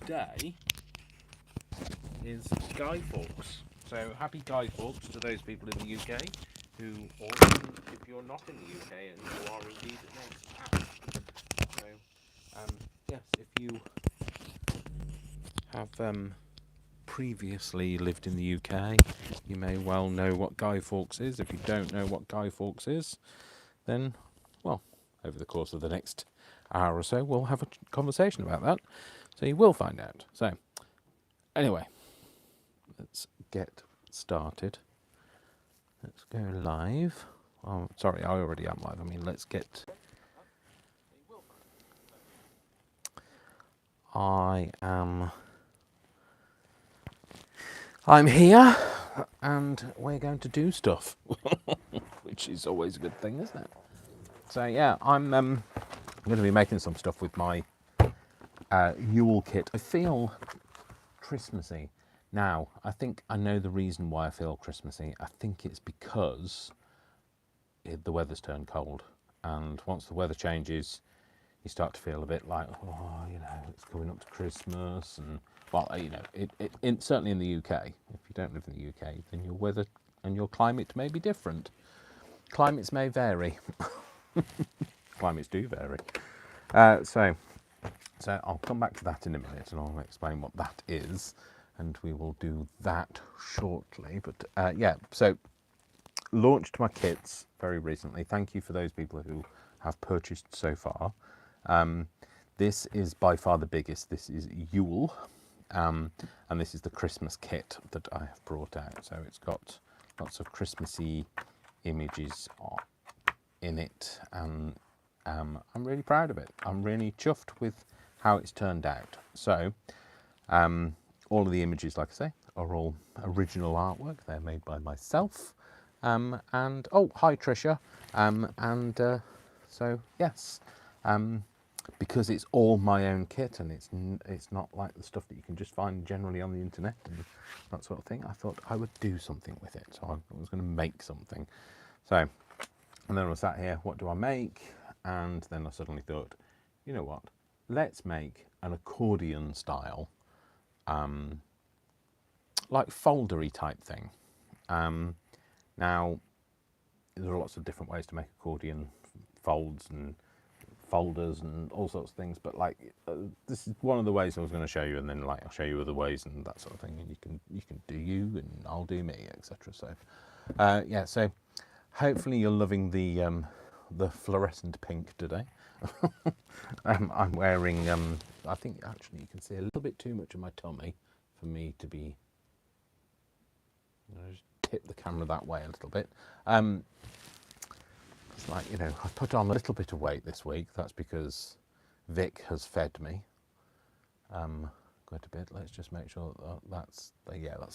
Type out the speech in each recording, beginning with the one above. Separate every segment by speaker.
Speaker 1: today is Guy Fawkes. So happy Guy Fawkes to those people in the UK who, or even if you're not in the UK and you are indeed, it makes happy. So, yes, if you have previously lived in the UK, you may well know what Guy Fawkes is. If you don't know what Guy Fawkes is, then, well, over the course of the next hour or so, we'll have a conversation about that. So you will find out. So, anyway, let's get started. Let's go live. Oh, sorry, I already am live. I mean, let's get... I'm here, and we're going to do stuff, which is always a good thing, isn't it? So yeah, I'm going to be making some stuff with my Yule kit. I feel Christmassy. Now, I think I know the reason why I feel Christmassy. I think it's because the weather's turned cold, and once the weather changes, you start to feel a bit like, oh, you know, it's coming up to Christmas, and well, you know, it certainly in the UK. If you don't live in the UK, then your weather and your climate may be different. Climates may vary. Climates do vary. So I'll come back to that in a minute, and I'll explain what that is, and we will do that shortly. But yeah, so launched my kits very recently. Thank you for those people who have purchased so far. This is by far the biggest. This is Yule, and this is the Christmas kit that I have brought out. So it's got lots of Christmassy images in it, and I'm really proud of it. I'm really chuffed with how it's turned out. So all of the images, like I say, are all original artwork. They're made by myself. And oh, hi Tricia. So yes, because it's all my own kit, and it's not like the stuff that you can just find generally on the internet and that sort of thing. I thought I would do something with it, so I was going to make something. So, and then I sat here, what do I make? And then I suddenly thought, you know what? Let's make an accordion style, like foldery type thing. Now, there are lots of different ways to make accordion folds and folders and all sorts of things, but like this is one of the ways I was going to show you, and then like I'll show you other ways and that sort of thing, and you can do you and I'll do me, etc. So yeah, so hopefully you're loving the fluorescent pink today. I'm wearing I think actually you can see a little bit too much of my tummy for me to be, just tip the camera that way a little bit. It's like, you know, I've put on a little bit of weight this week. That's because Vic has fed me quite a bit. Let's just make sure that's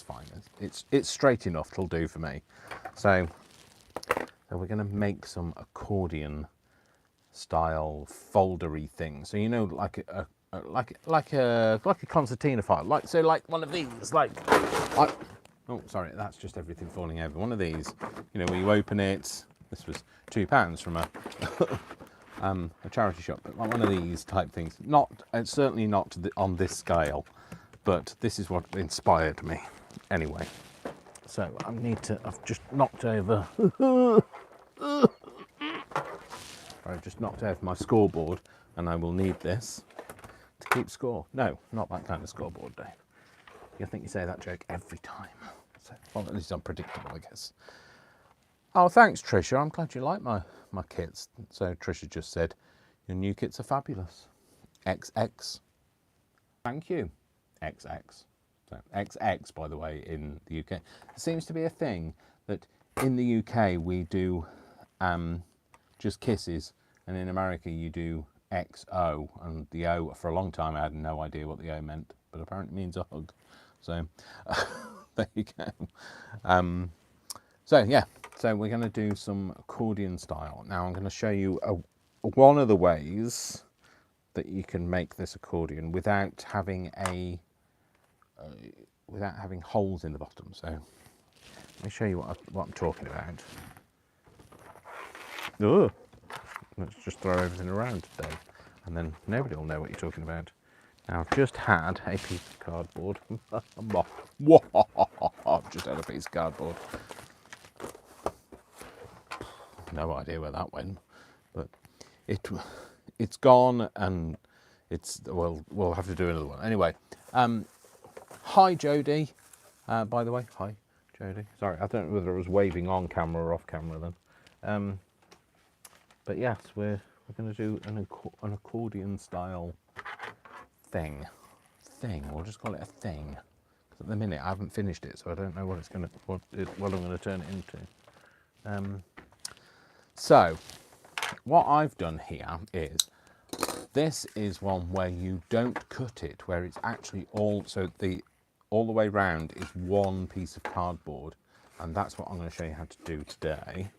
Speaker 1: fine. It's straight enough. It'll do for me. So we're going to make some accordion style foldery thing. So you know, like a concertina file, like one of these, oh sorry, that's just everything falling over. One of these, you know, where you open it. This was £2 from a charity shop, but like one of these type things. It's certainly not on this scale, but this is what inspired me. Anyway, so I've just knocked over. I've just knocked over my scoreboard, and I will need this to keep score. No, not that kind of scoreboard, Dave. I think you say that joke every time. So, well, at least I'm predictable, I guess. Oh, thanks, Tricia. I'm glad you like my kits. So Tricia just said, your new kits are fabulous. XX. Thank you. XX. So XX, by the way, in the UK. There seems to be a thing that in the UK we do just kisses, and in America you do XO, and the O, for a long time I had no idea what the O meant, but apparently it means a hug. So there you go. So yeah, so we're going to do some accordion style. Now I'm going to show you one of the ways that you can make this accordion without having holes in the bottom. So let me show you what I'm talking about. Let's just throw everything around today, and then nobody will know what you're talking about. Now, I've just had a piece of cardboard. I've just had a piece of cardboard. No idea where that went, but it's gone, and we'll have to do another one anyway. Hi Jodie, by the way. Hi Jodie. Sorry, I don't know whether I was waving on camera or off camera then. But yes, we're going to do an accordion style thing. We'll just call it a thing. 'Cause at the minute I haven't finished it, so I don't know what I'm going to turn it into. So what I've done here is, this is one where you don't cut it, where it's actually all the way round is one piece of cardboard, and that's what I'm going to show you how to do today.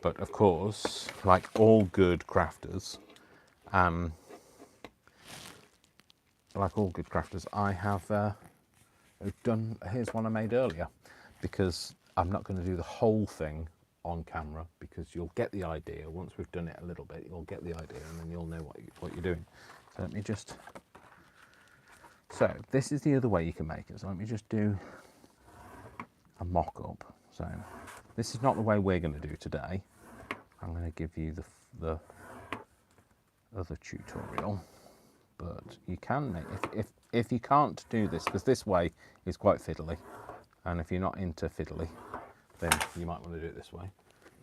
Speaker 1: But of course, like all good crafters, I have done. Here's one I made earlier, because I'm not going to do the whole thing on camera, because you'll get the idea once we've done it a little bit. You'll get the idea, and then you'll know what you're doing. So let me just. So this is the other way you can make it. So let me just do a mock-up. So this is not the way we're going to do today. I'm going to give you the other tutorial, but you can make, if you can't do this, because this way is quite fiddly, and if you're not into fiddly, then you might want to do it this way.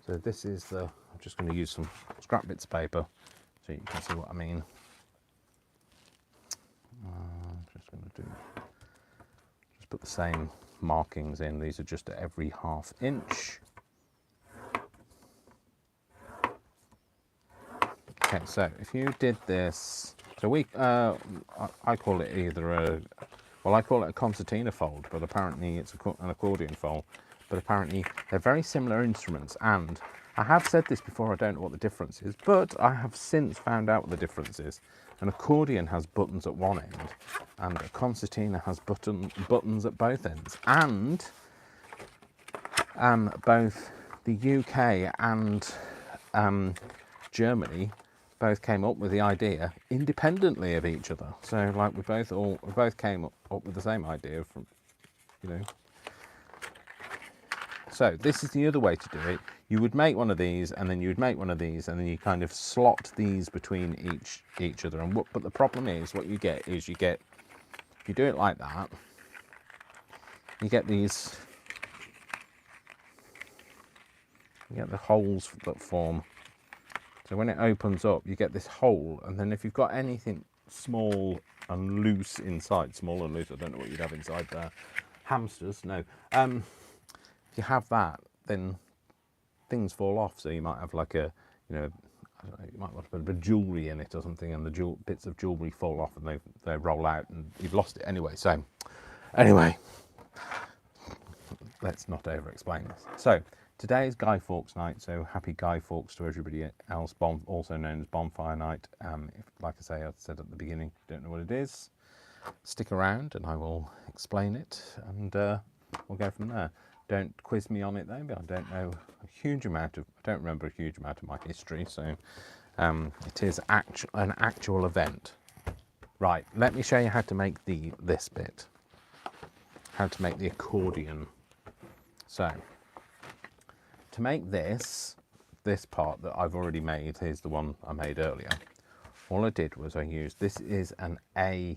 Speaker 1: So this is I'm just going to use some scrap bits of paper so you can see what I mean. Just going to just put the same markings in. These are just at every ½ inch. Okay, so if you did this, so I call it either I call it a concertina fold, but apparently it's an accordion fold. But apparently they're very similar instruments, and I have said this before, I don't know what the difference is, but I have since found out what the difference is. An accordion has buttons at one end, and a concertina has buttons at both ends. And both the UK and Germany both came up with the idea independently of each other. So like we both came up with the same idea from, So this is the other way to do it. You would make one of these, and then you would make one of these, and then you kind of slot these between each other. But the problem is, what you get is if you do it like that, you get these, you get the holes that form. So when it opens up, you get this hole, and then if you've got anything small and loose inside, small and loose, I don't know what you'd have inside there. Hamsters, no. If you have that, then things fall off. So you might have like I don't know, you might want to put a bit of jewellery in it or something, and the bits of jewellery fall off and they roll out, and you've lost it anyway. So anyway, let's not over-explain this. So today is Guy Fawkes night, so happy Guy Fawkes to everybody else, also known as Bonfire Night. Like I said at the beginning, if you don't know what it is, stick around and I will explain it, and we'll go from there. Don't quiz me on it though, but I don't remember a huge amount of my history, so it is an actual event. Right, let me show you how to make this bit, how to make the accordion. So to make this part that I've already made, here's the one I made earlier. All I did was this is an A3.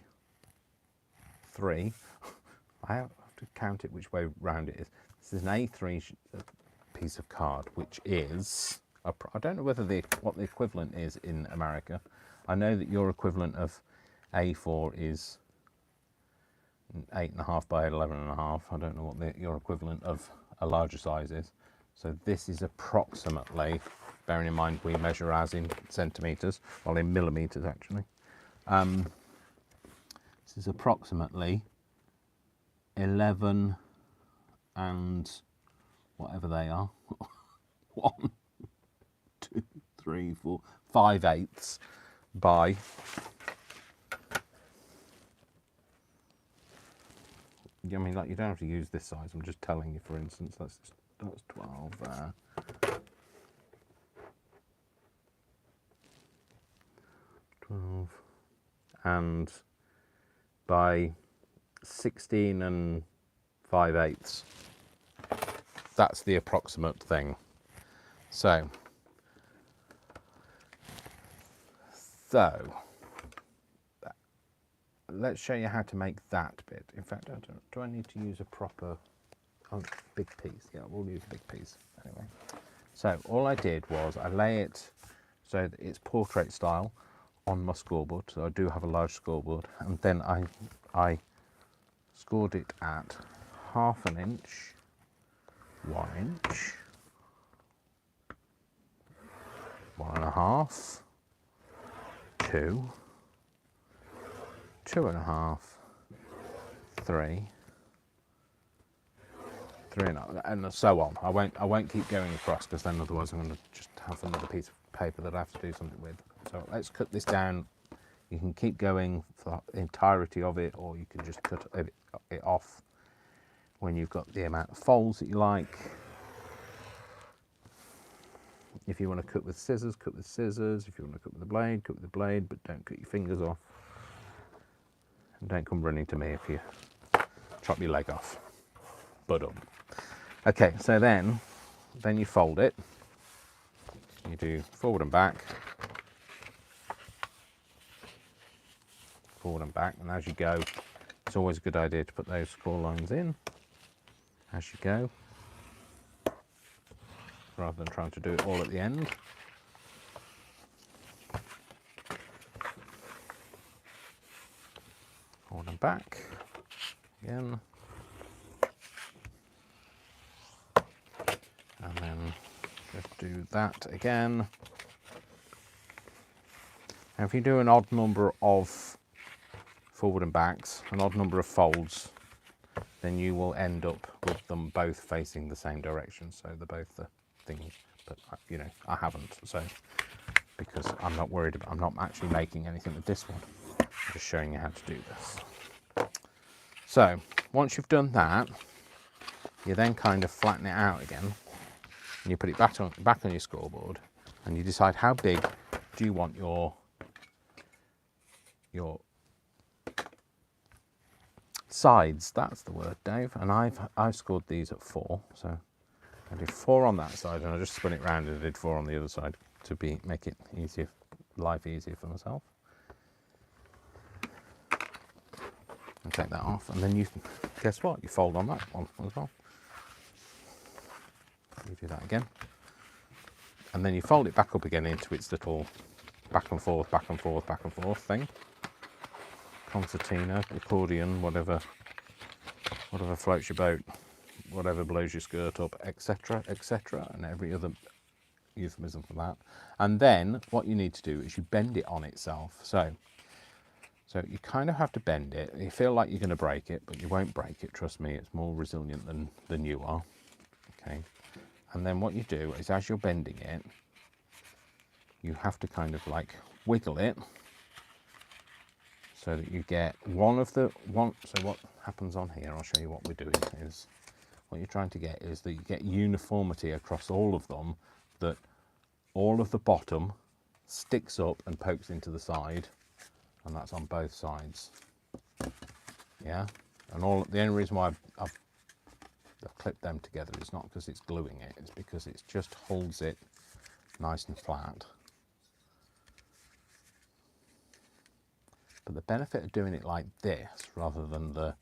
Speaker 1: I have to count it which way round it is. This is an A3 piece of card, which is, I don't know what the equivalent is in America. I know that your equivalent of A4 is 8.5 by 11.5. I don't know what your equivalent of a larger size is. So this is approximately, bearing in mind we measure as in centimetres, well in millimetres actually. This is approximately 11 and whatever they are, 1, 2, 3, 4, 5/8 by I mean, like, you don't have to use this size. I'm just telling you, for instance, that's 12 there. 12 and by 16 and 5/8. That's the approximate thing. So let's show you how to make that bit. In fact, do I need to use a proper big piece? Yeah, we'll use a big piece anyway. So all I did was I lay it so that it's portrait style on my scoreboard. So I do have a large scoreboard, and then I scored it at 1/2 inch, 1 inch, 1.5, 2, 2.5, 3, 3.5, and so on. I won't keep going across, because then otherwise I'm going to just have another piece of paper that I have to do something with. So let's cut this down. You can keep going for the entirety of it, or you can just cut it off when you've got the amount of folds that you like. If you want to cut with scissors, cut with scissors. If you want to cut with a blade, cut with a blade, but don't cut your fingers off. And don't come running to me if you chop your leg off. Okay, so then you fold it. You do forward and back, forward and back, and as you go, it's always a good idea to put those score lines in as you go, rather than trying to do it all at the end. Forward and back again, and then just do that again. Now if you do an odd number of forward and backs, an odd number of folds, then you will end up with them both facing the same direction, so they're both the things. But you know, I haven't, so because I'm not worried about, I'm not actually making anything with this one. I'm just showing you how to do this. So once you've done that, you then kind of flatten it out again, and you put it back on your scoreboard, and you decide how big do you want your sides. That's the word, Dave. And I've scored these at 4, so I did 4 on that side, and I just spun it round and I did 4 on the other side to make it easier, life easier for myself. And take that off, and then you guess what? You fold on that one as well. You do that again, and then you fold it back up again into its little back and forth, back and forth, back and forth thing. Concertina, accordion, whatever floats your boat, whatever blows your skirt up, etc., etc., and every other euphemism for that. And then what you need to do is you bend it on itself. So you kind of have to bend it. You feel like you're going to break it, but you won't break it. Trust me, it's more resilient than you are. Okay. And then what you do is, as you're bending it, you have to kind of like wiggle it, so that you get So what happens on here, I'll show you what we're doing, is what you're trying to get is that you get uniformity across all of them, that all of the bottom sticks up and pokes into the side, and that's on both sides. Yeah, and the only reason why I've clipped them together is not because it's gluing it, it's because it just holds it nice and flat. But the benefit of doing it like this, rather than the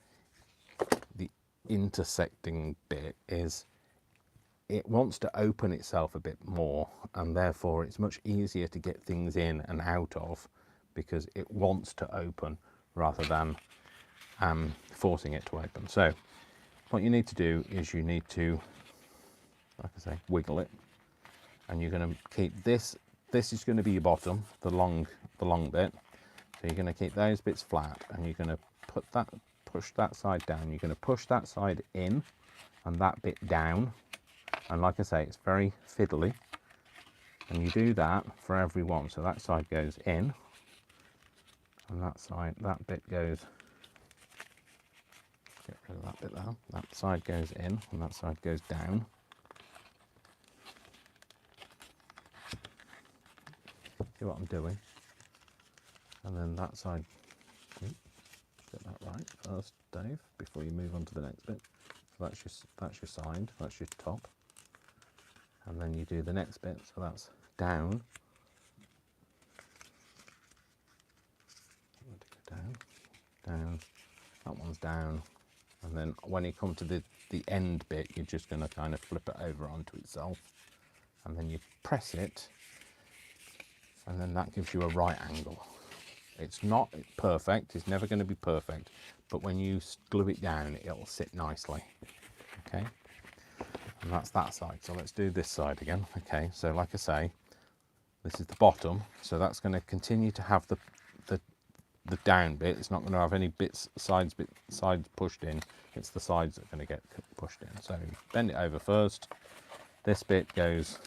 Speaker 1: intersecting bit, is it wants to open itself a bit more, and therefore it's much easier to get things in and out of, because it wants to open rather than forcing it to open. So what you need to do is you need to, like I say, wiggle it, and you're going to keep this is going to be your bottom, the long bit. So you're going to keep those bits flat, and you're going to push that side down. You're going to push that side in and that bit down. And like I say, it's very fiddly. And you do that for every one. So that side goes in, and that bit goes, get rid of that bit there. That side goes in, and that side goes down. See what I'm doing? And then that side, get that right first, Dave, before you move on to the next bit. So that's your side, that's your top. And then you do the next bit, so that's down. Down, that one's down. And then when you come to the end bit, you're just going to kind of flip it over onto itself. And then you press it, and then that gives you a right angle. It's not perfect, it's never going to be perfect, but when you glue it down, it'll sit nicely. Okay, and that's that side. So let's do this side again. Okay, so like I say, this is the bottom, so that's going to continue to have the down bit. It's not going to have any sides pushed in. It's the sides that are going to get pushed in. So bend it over first. This bit goes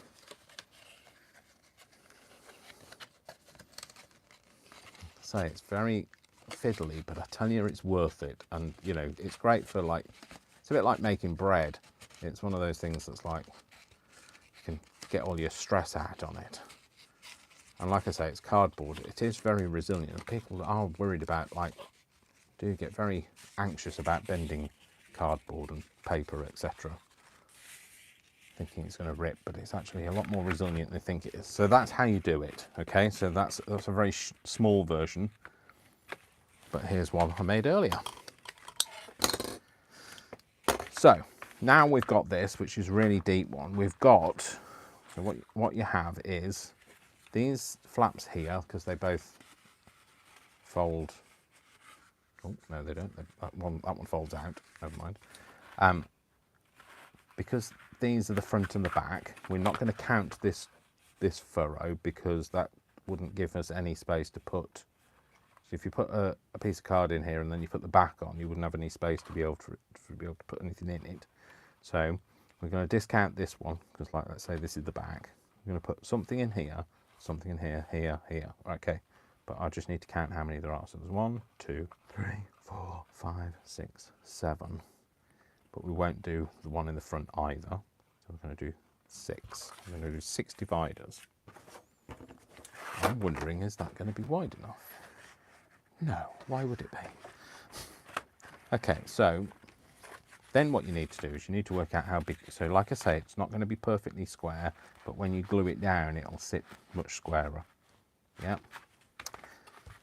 Speaker 1: say it's very fiddly, but I tell you, it's worth it. And you know, it's great for, like, it's a bit like making bread. It's one of those things that's like, you can get all your stress out on it. And like I say, it's cardboard. It is very resilient. People are worried about, like, do get very anxious about bending cardboard and paper, etc. Thinking it's going to rip, but it's actually a lot more resilient than they think it is. So that's how you do it. Okay, so that's a very small version, but here's one I made earlier. So now we've got this, which is a really deep one. We've got, so what you have is these flaps here, because they both fold. Oh no, they don't. That one folds out. Never mind. Because these are the front and the back, we're not going to count this furrow, because that wouldn't give us any space to put. So if you put a piece of card in here and then you put the back on, you wouldn't have any space to be able to put anything in it. So we're going to discount this one, because, like, let's say this is the back. We're going to put something in here, something in here, here. Okay, but I just need to count how many there are. So there's 1, 2, 3, 4, 5, 6, 7. But we won't do the one in the front either. So we're going to do 6. We're going to do 6 dividers. I'm wondering, is that going to be wide enough? No, why would it be? Okay, so then what you need to do is you need to work out how big. So like I say, it's not going to be perfectly square, but when you glue it down, it'll sit much squarer. Yeah.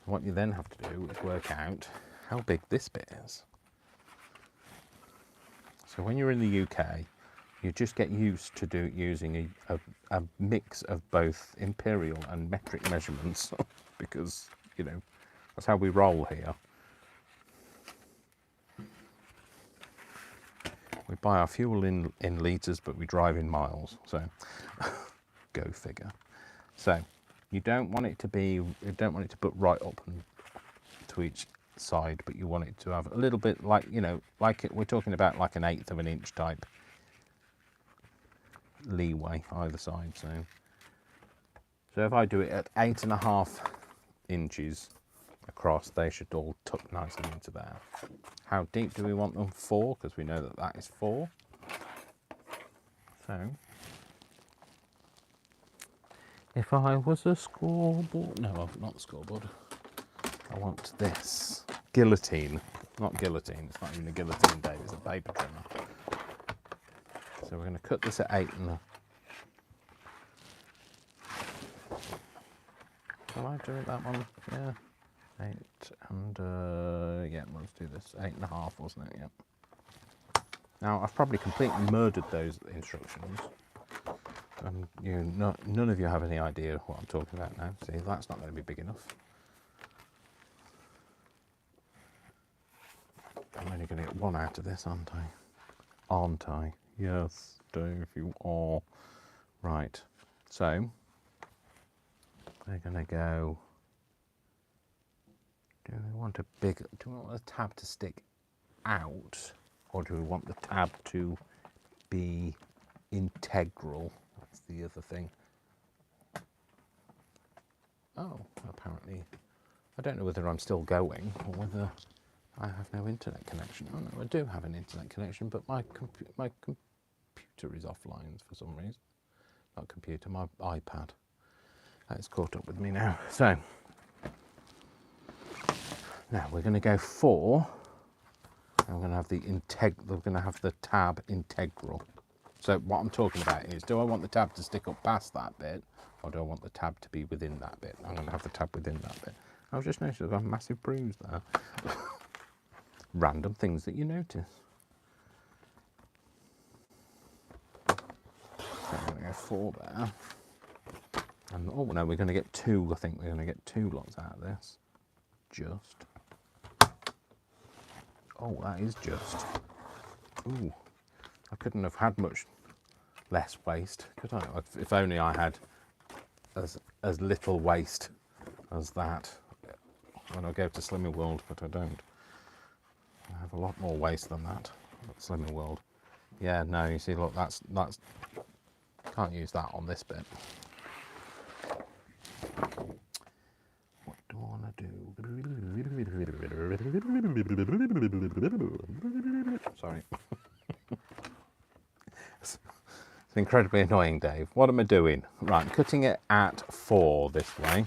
Speaker 1: What you then have to do is work out how big this bit is. So when you're in the UK, you just get used to using a mix of both imperial and metric measurements, because, you know, that's how we roll here. We buy our fuel in litres, but we drive in miles, so go figure. So you don't want it to put right up and to each side, but you want it to have a little bit, like, you know, like we're talking about like 1/8 of an inch type leeway either side. So if I do it at 8.5 inches across, they should all tuck nicely into there. How deep do we want them? 4, because we know that that is 4. So if I was a scoreboard, no, not the scoreboard. I want this guillotine, not guillotine. It's not even a guillotine, Dave. It's a paper trimmer. So we're going to cut this at 8 and. Shall I do it that one? Yeah. 8 and yeah, let's do this. 8.5, wasn't it? Yep. Now I've probably completely murdered those instructions, and none of you have any idea what I'm talking about now. See, that's not going to be big enough. I'm only going to get one out of this, aren't I? Aren't I? Yes, Dave, you are. Right. So we're going to go. Do we want the tab to stick out, or do we want the tab to be integral? That's the other thing. Oh, apparently, I don't know whether I'm still going or whether I have no internet connection. Oh no, I do have an internet connection, but my computer is offline for some reason. Not computer, my iPad. That's caught up with me now. So now we're going to go 4 I'm going to have we're going to have the tab integral. So what I'm talking about is, do I want the tab to stick up past that bit, or do I want the tab to be within that bit? I'm going to have the tab within that bit. I've just noticed I've got a massive bruise there. Random things that you notice. So I'm going to go 4 there. And, oh no, we're going to get 2. I think we're going to get 2 lots out of this. Just. Oh, that is just. Ooh, I couldn't have had much less waste, could I? If only I had as little waste as that when I go to Slimming World, but I don't. I have a lot more waste than that at Slimming World. Yeah, no, you see, look, that's can't use that on this bit. What do I want to do? Sorry. It's incredibly annoying, Dave. What am I doing? Right, I'm cutting it at 4 this way.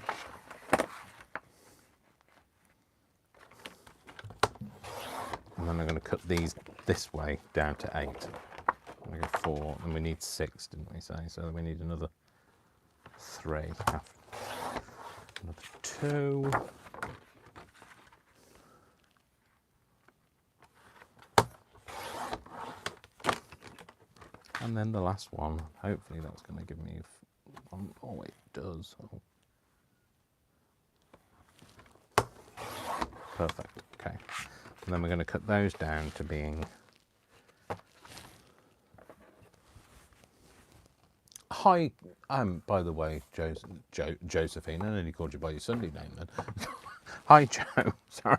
Speaker 1: And then I'm going to cut these this way down to 8. I'm going to go 4, and we need 6, didn't we say? So we need another 3. Another 2. And then the last one. Hopefully that's going to give me one. Oh, it does. Oh. Perfect. Okay. And then we're going to cut those down to being hi. By the way, Josephine, I nearly called you by your Sunday name then. Hi, Joe. Sorry.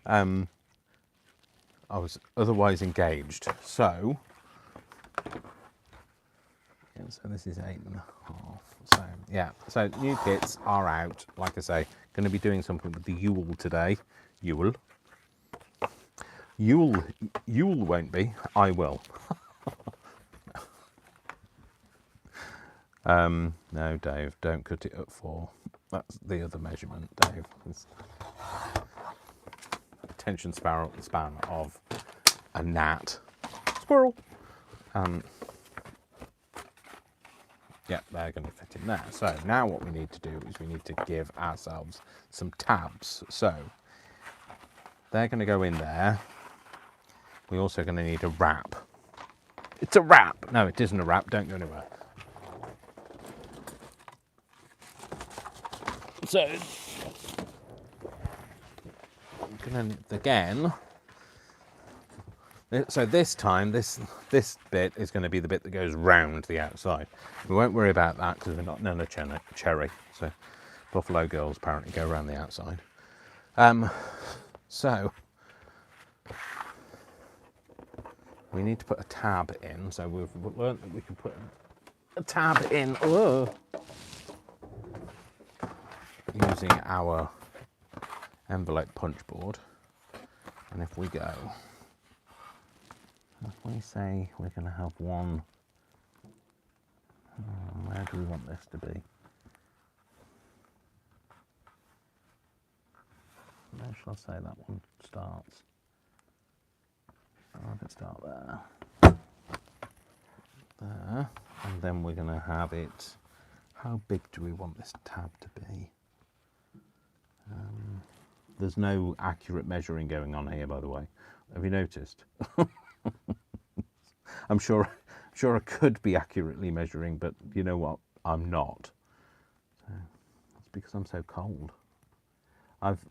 Speaker 1: I was otherwise engaged. So this is 8.5. So yeah. So new kits are out. Like I say, going to be doing something with the Yule today. Yule won't be. I will. No, Dave, don't cut it at 4. That's the other measurement, Dave. It's attention span of a gnat. Squirrel. Yeah, they're going to fit in there. So now what we need to do is we need to give ourselves some tabs. So they're going to go in there. We're also going to need a wrap. It's a wrap. No, it isn't a wrap. Don't go anywhere. So, again, so this time, this bit is going to be the bit that goes round the outside. We won't worry about that because we're not Nana Cherry. So, Buffalo Girls apparently go around the outside. So, we need to put a tab in. So we've learned that we can put a tab in. Using our envelope punch board, and if we say we're going to have one, where do we want this to be? Where shall I say that one starts? I'll let it start there, and then we're going to have it. How big do we want this tab to be? There's no accurate measuring going on here, by the way. Have you noticed? I'm sure I could be accurately measuring, but you know what? I'm not. So that's because I'm so cold. I've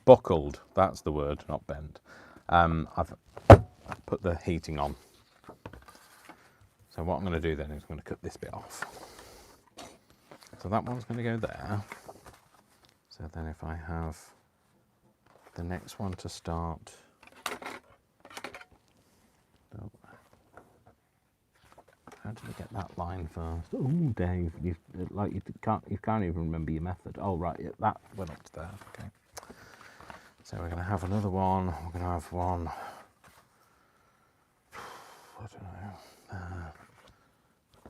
Speaker 1: buckled. That's the word, not bent. I've put the heating on. So what I'm going to do then is I'm going to cut this bit off. So that one's going to go there. So then if I have the next one to start. Oh, how did I get that line first? Oh, Dave, you can't even remember your method. Oh, right, yeah, that went up to there. Okay. So we're going to have another one. We're going to have one. I don't know.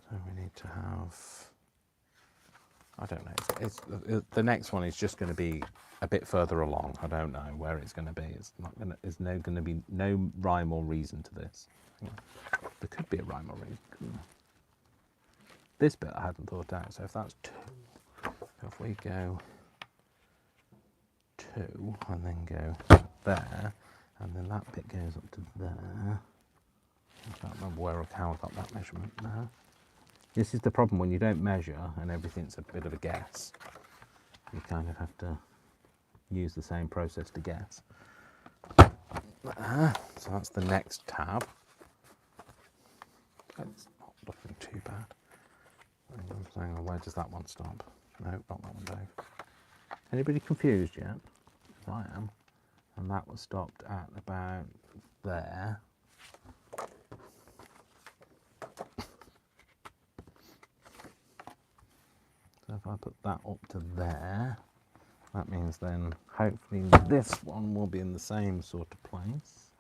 Speaker 1: So we need to have. I don't know. The next one is just going to be a bit further along. I don't know where it's going to be. It's not going to. There's no going to be no rhyme or reason to this. There could be a rhyme or reason. Couldn't there? This bit I hadn't thought out. So if that's 2, if we go 2 and then go there, and then that bit goes up to there. I can't remember how I got that measurement now. This is the problem when you don't measure and everything's a bit of a guess. You kind of have to use the same process to guess. So that's the next tab. It's not looking too bad. I'm saying, where does that one stop? No, not that one, Dave. Anybody confused yet? I am. And that was stopped at about there. So if I put that up to there, that means then hopefully this one will be in the same sort of place.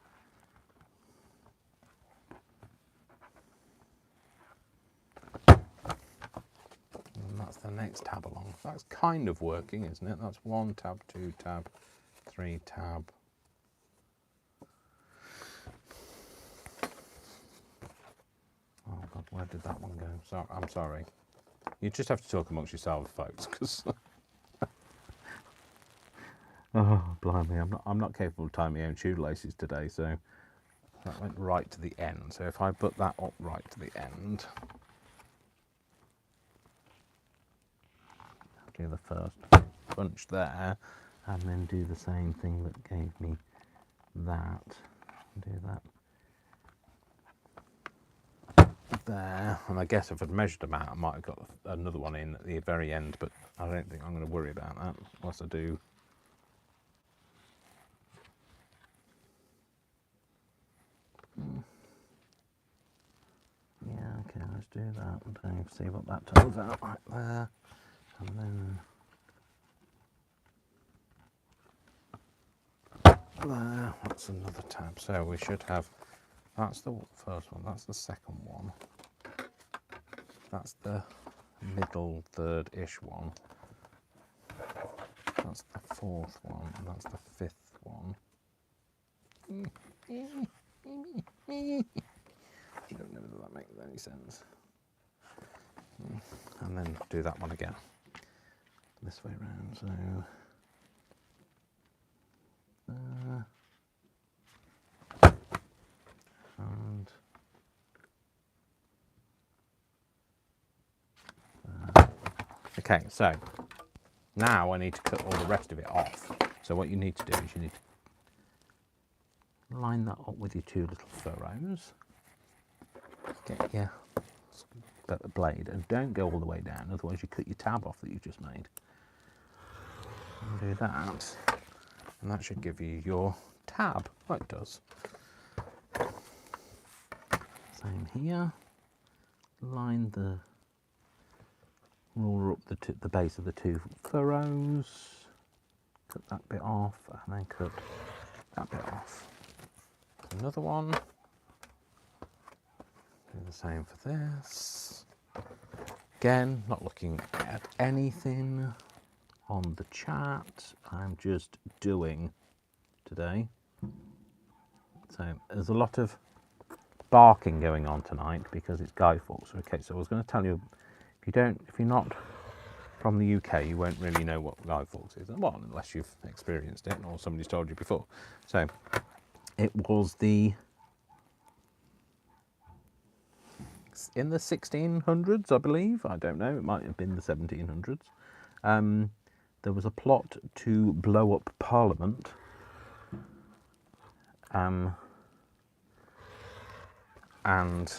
Speaker 1: And that's the next tab along. That's kind of working, isn't it? That's 1 tab, 2 tab, 3 tab. Oh God, where did that one go? So, I'm sorry. You just have to talk amongst yourselves, folks, because oh blimey, I'm not capable of tying my own shoelaces today. So that went right to the end. So if I put that up right to the end, I'll do the first bunch there, and then do the same thing that gave me that. Do that there, and I guess if I'd measured them out, I might have got another one in at the very end, but I don't think I'm going to worry about that unless I do. Yeah, okay, let's do that and see what that turns out right there, and then there, that's another tab. So we should have, that's the first one, that's the second one. That's the middle third-ish one. That's the fourth one, and that's the fifth one. I don't know whether that makes any sense. And then do that one again. This way around, so... and... Okay, so now I need to cut all the rest of it off. So what you need to do is you need to line that up with your 2 little furrows. Get your blade and don't go all the way down, otherwise you cut your tab off that you've just made. And do that, and that should give you your tab. Oh, it does. Same here. Line the ruler up the base of the 2 furrows, cut that bit off, and then cut that bit off. Another one. Do the same for this. Again, not looking at anything on the chat. I'm just doing today. So there's a lot of barking going on tonight because it's Guy Fawkes. Okay, so I was going to tell you, if you're not from the UK, you won't really know what Guy Fawkes is. Well, unless you've experienced it or somebody's told you before. So it was in the 1600s, I believe. I don't know. It might have been the 1700s. There was a plot to blow up Parliament. And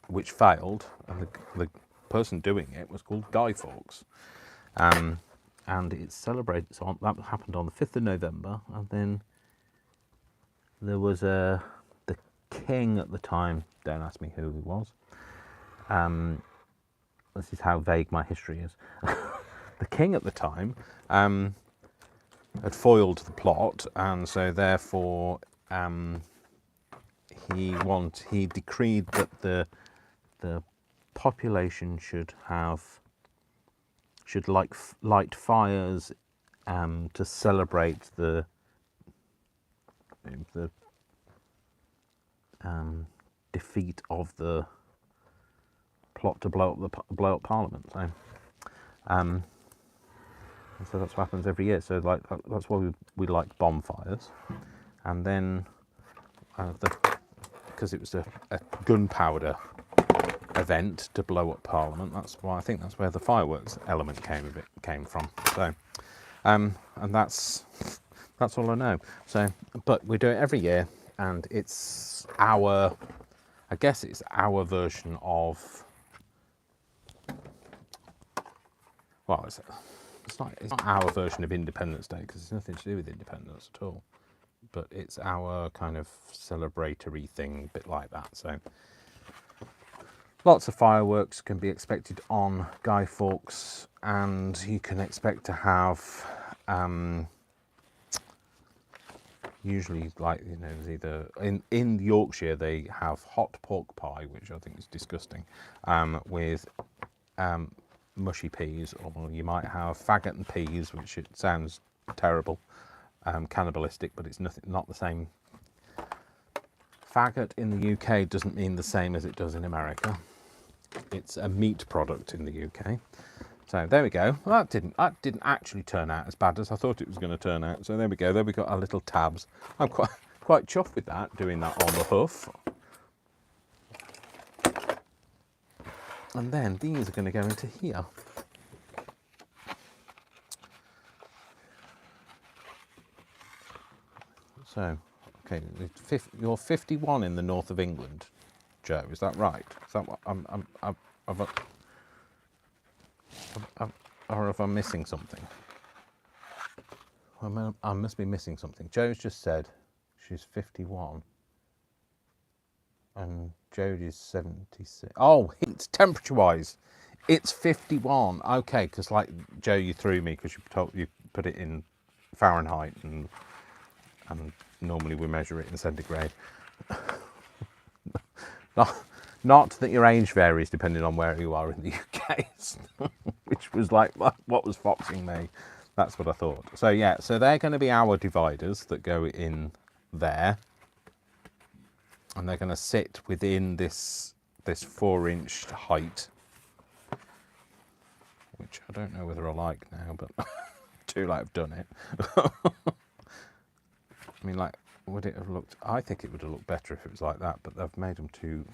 Speaker 1: which failed, and the person doing it was called Guy Fawkes, and it's celebrated. So that happened on the 5th of November, and then there was the king at the time. Don't ask me who he was. This is how vague my history is. The king at the time had foiled the plot, and so therefore he decreed that the population should have should light fires to celebrate the defeat of the plot to blow up Parliament. So that's what happens every year. So like that's why we like bonfires, and then because it was a gunpowder event to blow up Parliament. That's why I think that's where the fireworks element came from. So, and that's all I know. So, but we do it every year, and it's I guess it's our version of. Well, it's not our version of Independence Day because it's nothing to do with independence at all. But it's our kind of celebratory thing, a bit like that. So lots of fireworks can be expected on Guy Fawkes, and you can expect to have usually, like, you know, there's either in Yorkshire they have hot pork pie, which I think is disgusting, with mushy peas, or you might have faggot and peas, which it sounds terrible, cannibalistic, but it's not the same. Faggot in the UK doesn't mean the same as it does in America. It's a meat product in the UK. So there we go. Well, that didn't actually turn out as bad as I thought it was going to turn out. So there we go. There we got our little tabs. I'm quite chuffed with that, doing that on the hoof. And then these are going to go into here. So, okay, you're 51 in the north of England, Joe. Is that right? Is that what or if I'm missing something? I must be missing something. Joe's just said she's 51. And Jodie's 76. Oh, it's temperature-wise, it's 51. Okay, because like Joe, you threw me because you put it in Fahrenheit, and normally we measure it in centigrade. Not that your age varies depending on where you are in the UK, which was like what was foxing me. That's what I thought. So yeah, so they're going to be our dividers that go in there. And they're going to sit within this 4-inch height, which I don't know whether I like now, but too late, I've done it. I mean, like, would it have looked? I think it would have looked better if it was like that, but they've made them too.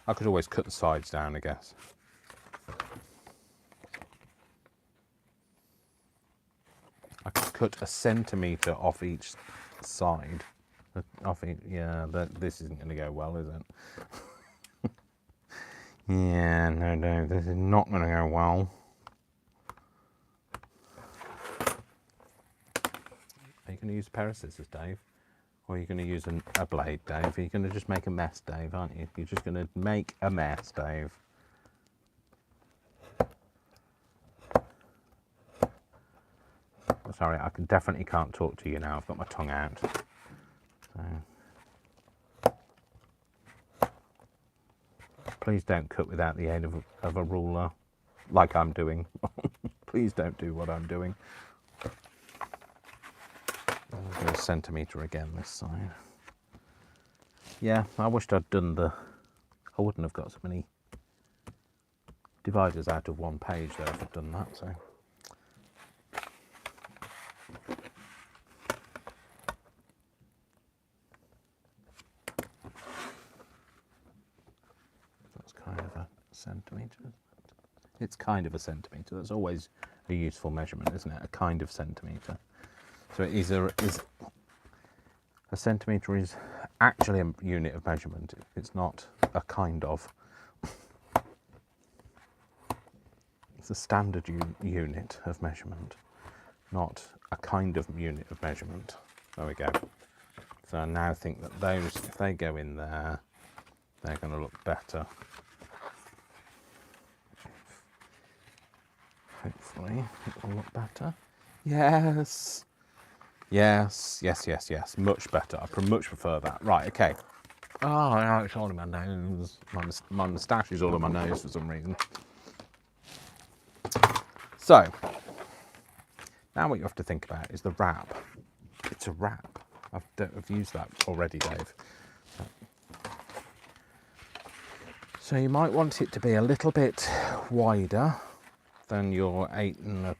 Speaker 1: I could always cut the sides down, I guess. I could cut 1 centimetre off each side. Yeah, this isn't going to go well, is it? Yeah, no, this is not going to go well. Are you going to use a pair of scissors, Dave? Or are you going to use a blade, Dave? Are you going to just make a mess, Dave, aren't you? You're just going to make a mess, Dave. Sorry, I definitely can't talk to you now. I've got my tongue out. So, please don't cut without the aid of a ruler, like I'm doing. Please don't do what I'm doing. I'll go 1 centimetre again this side. Yeah, I wished I'd done I wouldn't have got so many dividers out of one page there if I'd done that, so. Centimetre. It's kind of a centimetre. That's always a useful measurement, isn't it? A kind of centimetre. So it is a centimetre is actually a unit of measurement. It's not a kind of. It's a standard unit of measurement, not a kind of unit of measurement. There we go. So I now think that those, if they go in there, they're going to look better. Hopefully it will look better. Yes. Much better. I much prefer that. Right, okay. Oh, yeah, it's all in my nose. My moustache is all in my nose for some reason. So, now what you have to think about is the wrap. It's a wrap. I've used that already, Dave. So you might want it to be a little bit wider than your 8 and a...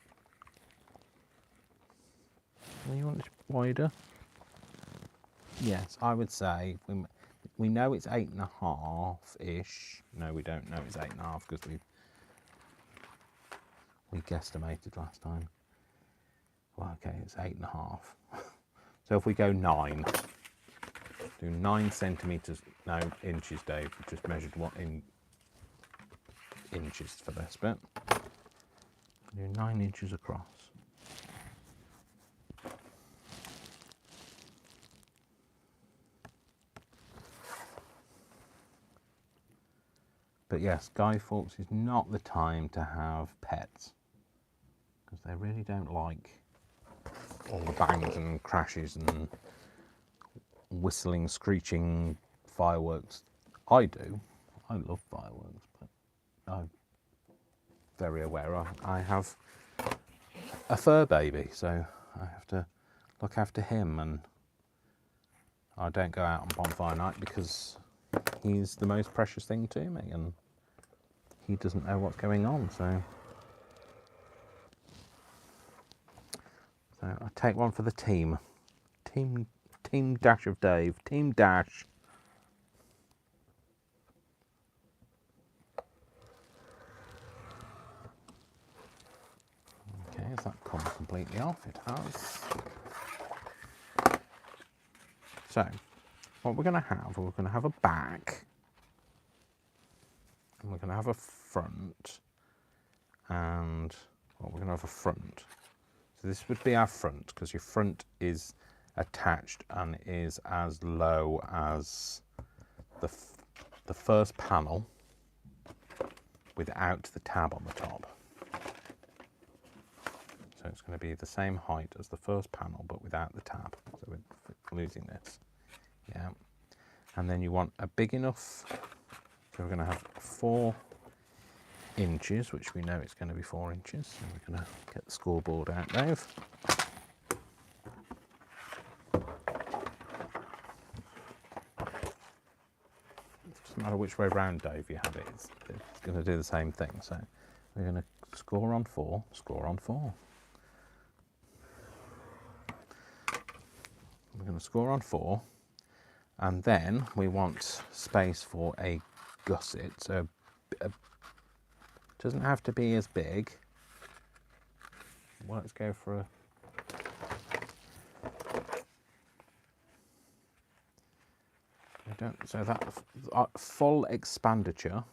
Speaker 1: You want it wider? Yes, I would say we know it's 8.5-ish. No, we don't know it's 8.5 because we guesstimated last time. Well, okay, it's 8.5. So if we go 9, do 9 centimetres, no, inches, Dave. We just measured what in inches for this bit. Do 9 inches across. But yes, Guy Fawkes is not the time to have pets because they really don't like all the bangs and crashes and whistling, screeching fireworks. I do. I love fireworks, but I'm very aware I have a fur baby, so I have to look after him, and I don't go out on bonfire night because he's the most precious thing to me and he doesn't know what's going on, so I take one for the team. Team Dash of Dave. Team Dash. Okay, has that come completely off? It has. So, what we're going to have a back, and we're going to have a front, and we're going to have a front. So this would be our front, because your front is attached and is as low as the first panel without the tab on the top. So it's going to be the same height as the first panel but without the tab. So we're losing this. Yeah. And then you want a big enough, so we're going to have 4 inches, which we know it's going to be 4 inches. So we're going to get the scoreboard out, Dave. Doesn't matter which way round, Dave, you have it. It's going to do the same thing. So we're going to score on 4, score on 4. We're going to score on 4, and then we want space for a gusset. So it doesn't have to be as big. Well, let's go for a... So that full expenditure, a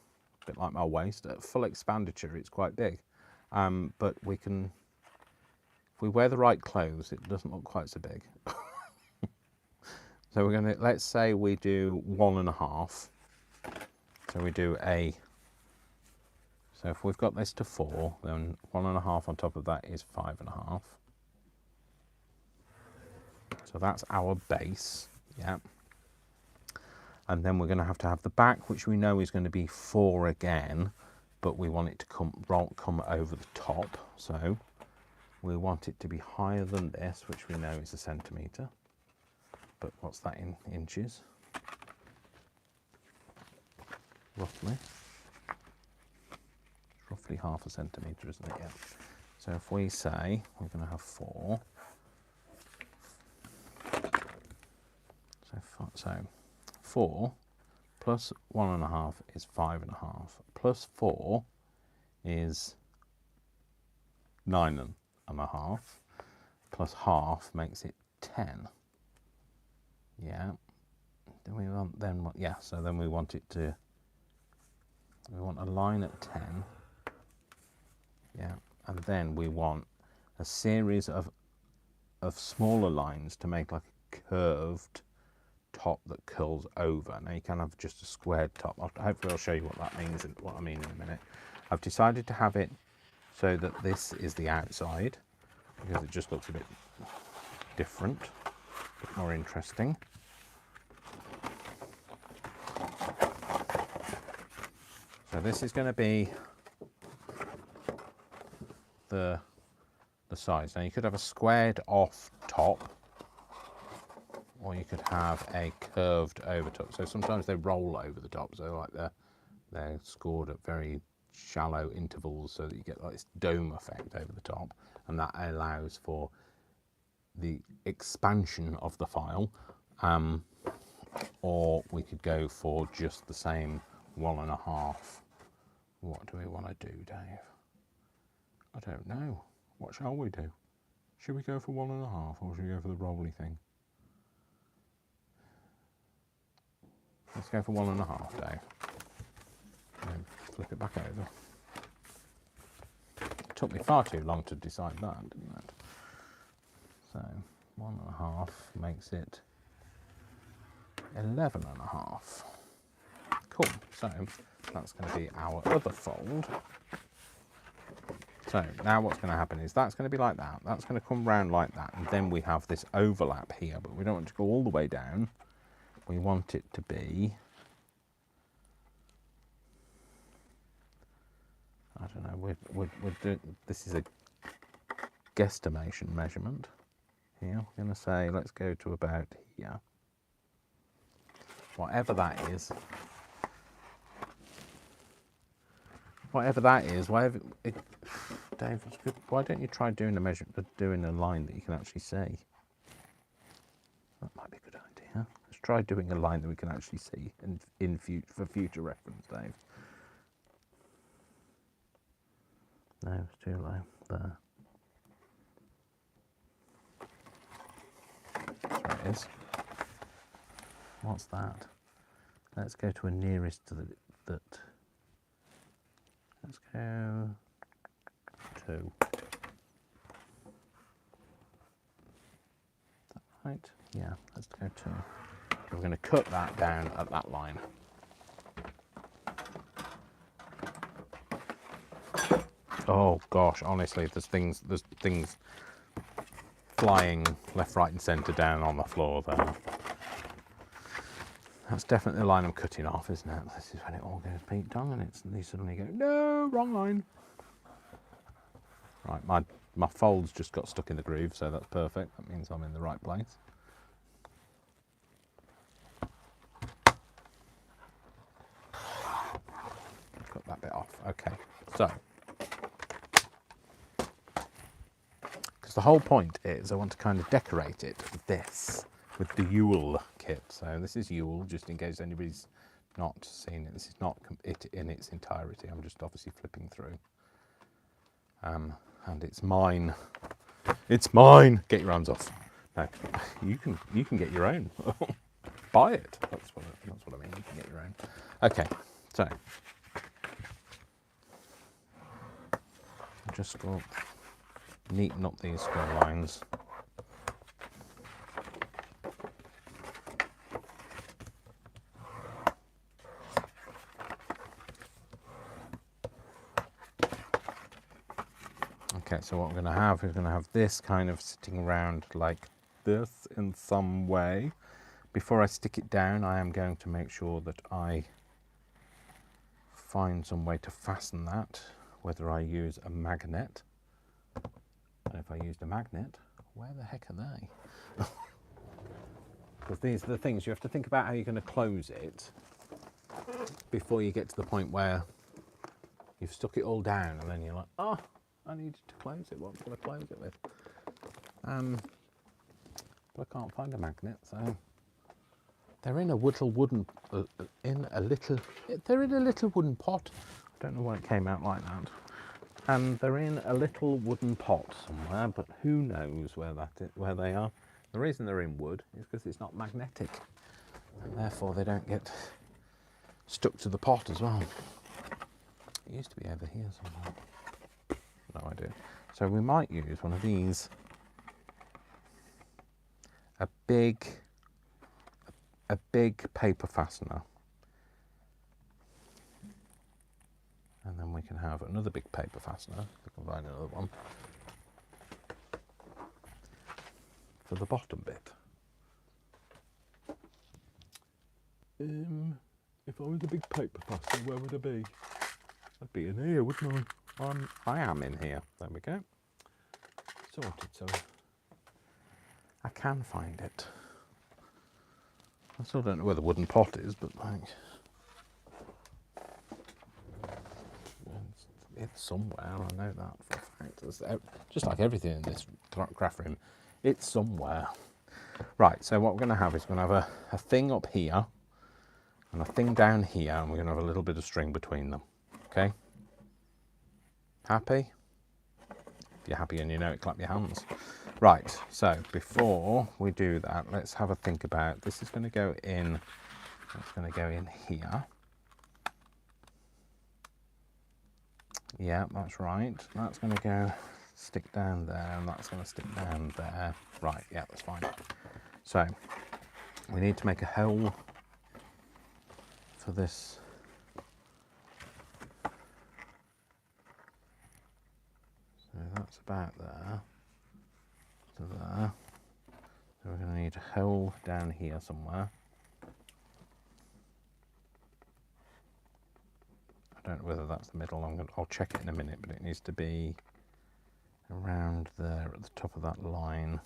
Speaker 1: bit like my waist, at full expenditure it's quite big, but we can, if we wear the right clothes, it doesn't look quite so big. So we're going to, let's say we do 1.5. So we do so if we've got this to 4, then 1.5 on top of that is 5.5. So that's our base, yeah. And then we're going to have the back, which we know is going to be 4 again, but we want it to come over the top. So we want it to be higher than this, which we know is 1 centimetre. But what's that in inches? Roughly. It's roughly 0.5 centimetre, isn't it? Yeah. So if we say we're going to have 4. So 4 plus 1.5 is 5.5. Plus 4 is 9.5. Plus half makes it 10. Yeah. Do we want then what? Yeah. So then we want it to. We want a line at 10. Yeah. And then we want a series of smaller lines to make like a curved top that curls over. Now you can have just a squared top. Hopefully I'll show you what that means and what I mean in a minute. I've decided to have it so that this is the outside because it just looks a bit different, a bit more interesting. So this is going to be the sides. Now you could have a squared off top, or you could have a curved over top. So sometimes they roll over the top, so like they're scored at very shallow intervals so that you get like this dome effect over the top, and that allows for the expansion of the file. Or we could go for just the same 1.5. What do we want to do, Dave? I don't know. What shall we do? Should we go for 1.5 or should we go for the rolly thing? Let's go for 1.5, Dave. And then flip it back over. It took me far too long to decide that, didn't it? So 1.5 makes it 11.5. Cool. So that's going to be our other fold. So now what's going to happen is that's going to be like that. That's going to come round like that, and then we have this overlap here. But we don't want to go all the way down. We want it to be, I don't know. We're doing, this is a guesstimation measurement here. We're going to say let's go to about here. Whatever that is, Dave, why don't you try doing a line that you can actually see? That might be a good idea. Let's try doing a line that we can actually see for future reference, Dave. No, it's too low. There. That's where it is. What's that? Let's go to a nearest to that. Let's go 2. Is that right? Yeah, let's go 2. We're going to cut that down at that line. Oh gosh, honestly, there's things flying left, right, and centre down on the floor there. That's definitely the line I'm cutting off, isn't it? This is when it all goes Pete Tong and you suddenly go, no, wrong line. Right, my folds just got stuck in the groove, so that's perfect. That means I'm in the right place. Cut that bit off. Okay, so, because the whole point is I want to kind of decorate it with this, with the Yule kit. So this is Yule, just in case anybody's not seen it. This is not it in its entirety. I'm just obviously flipping through. And it's mine. It's mine. Get your hands off. No, you can get your own. Buy it. That's what I mean. You can get your own. Okay, so just go neaten up these square lines. Okay, so what we're going to have is this kind of sitting around like this in some way. Before I stick it down, I am going to make sure that I find some way to fasten that, whether I use a magnet. And if I used a magnet, where the heck are they? Because these are the things, you have to think about how you're going to close it before you get to the point where you've stuck it all down and then you're like, oh, I need to close it. What am I going to close it with? But I can't find a magnet, so they're in a little wooden, they're in a little wooden pot. I don't know why it came out like that. And they're in a little wooden pot somewhere, but who knows where they are. The reason they're in wood is because it's not magnetic, and therefore they don't get stuck to the pot as well. It used to be over here somewhere. No idea. So we might use one of these, a big paper fastener, and then we can have another big paper fastener. We can find another one for the bottom bit. If I was a big paper fastener, where would I be? I'd be in here, wouldn't I? I am in here. There we go. Sorted, so I can find it. I still don't know where the wooden pot is, but like, it's somewhere. I know that for a fact. It's just like everything in this craft room, it's somewhere. Right, so what we're going to have is we're going to have a thing up here and a thing down here, and we're going to have a little bit of string between them. Okay? Happy? If you're happy and you know it, clap your hands. Right, so before we do that, let's have a think about, this is going to go in, it's going to go in here. Yeah, that's right. That's going to go stick down there, and that's going to stick down there. Right, yeah, that's fine. So we need to make a hole for this. So that's about there to there. So we're going to need a hole down here somewhere. I don't know whether that's the middle. I'll check it in a minute, but it needs to be around there at the top of that line.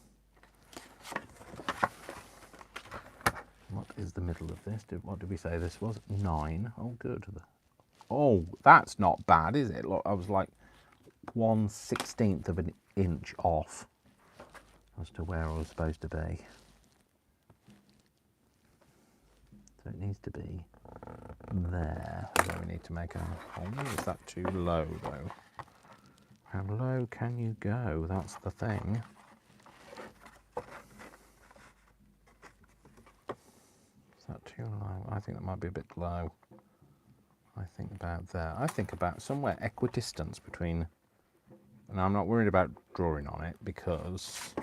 Speaker 1: What is the middle of this? What did we say this was? 9. Oh, good. Oh, that's not bad, is it? Look, I was like 1/16 of an inch off as to where I was supposed to be. So it needs to be there. So we need to make a hole. Is that too low, though? How low can you go? That's the thing. Is that too low? I think that might be a bit low. I think about there. I think about somewhere equidistant between, and I'm not worried about drawing on it because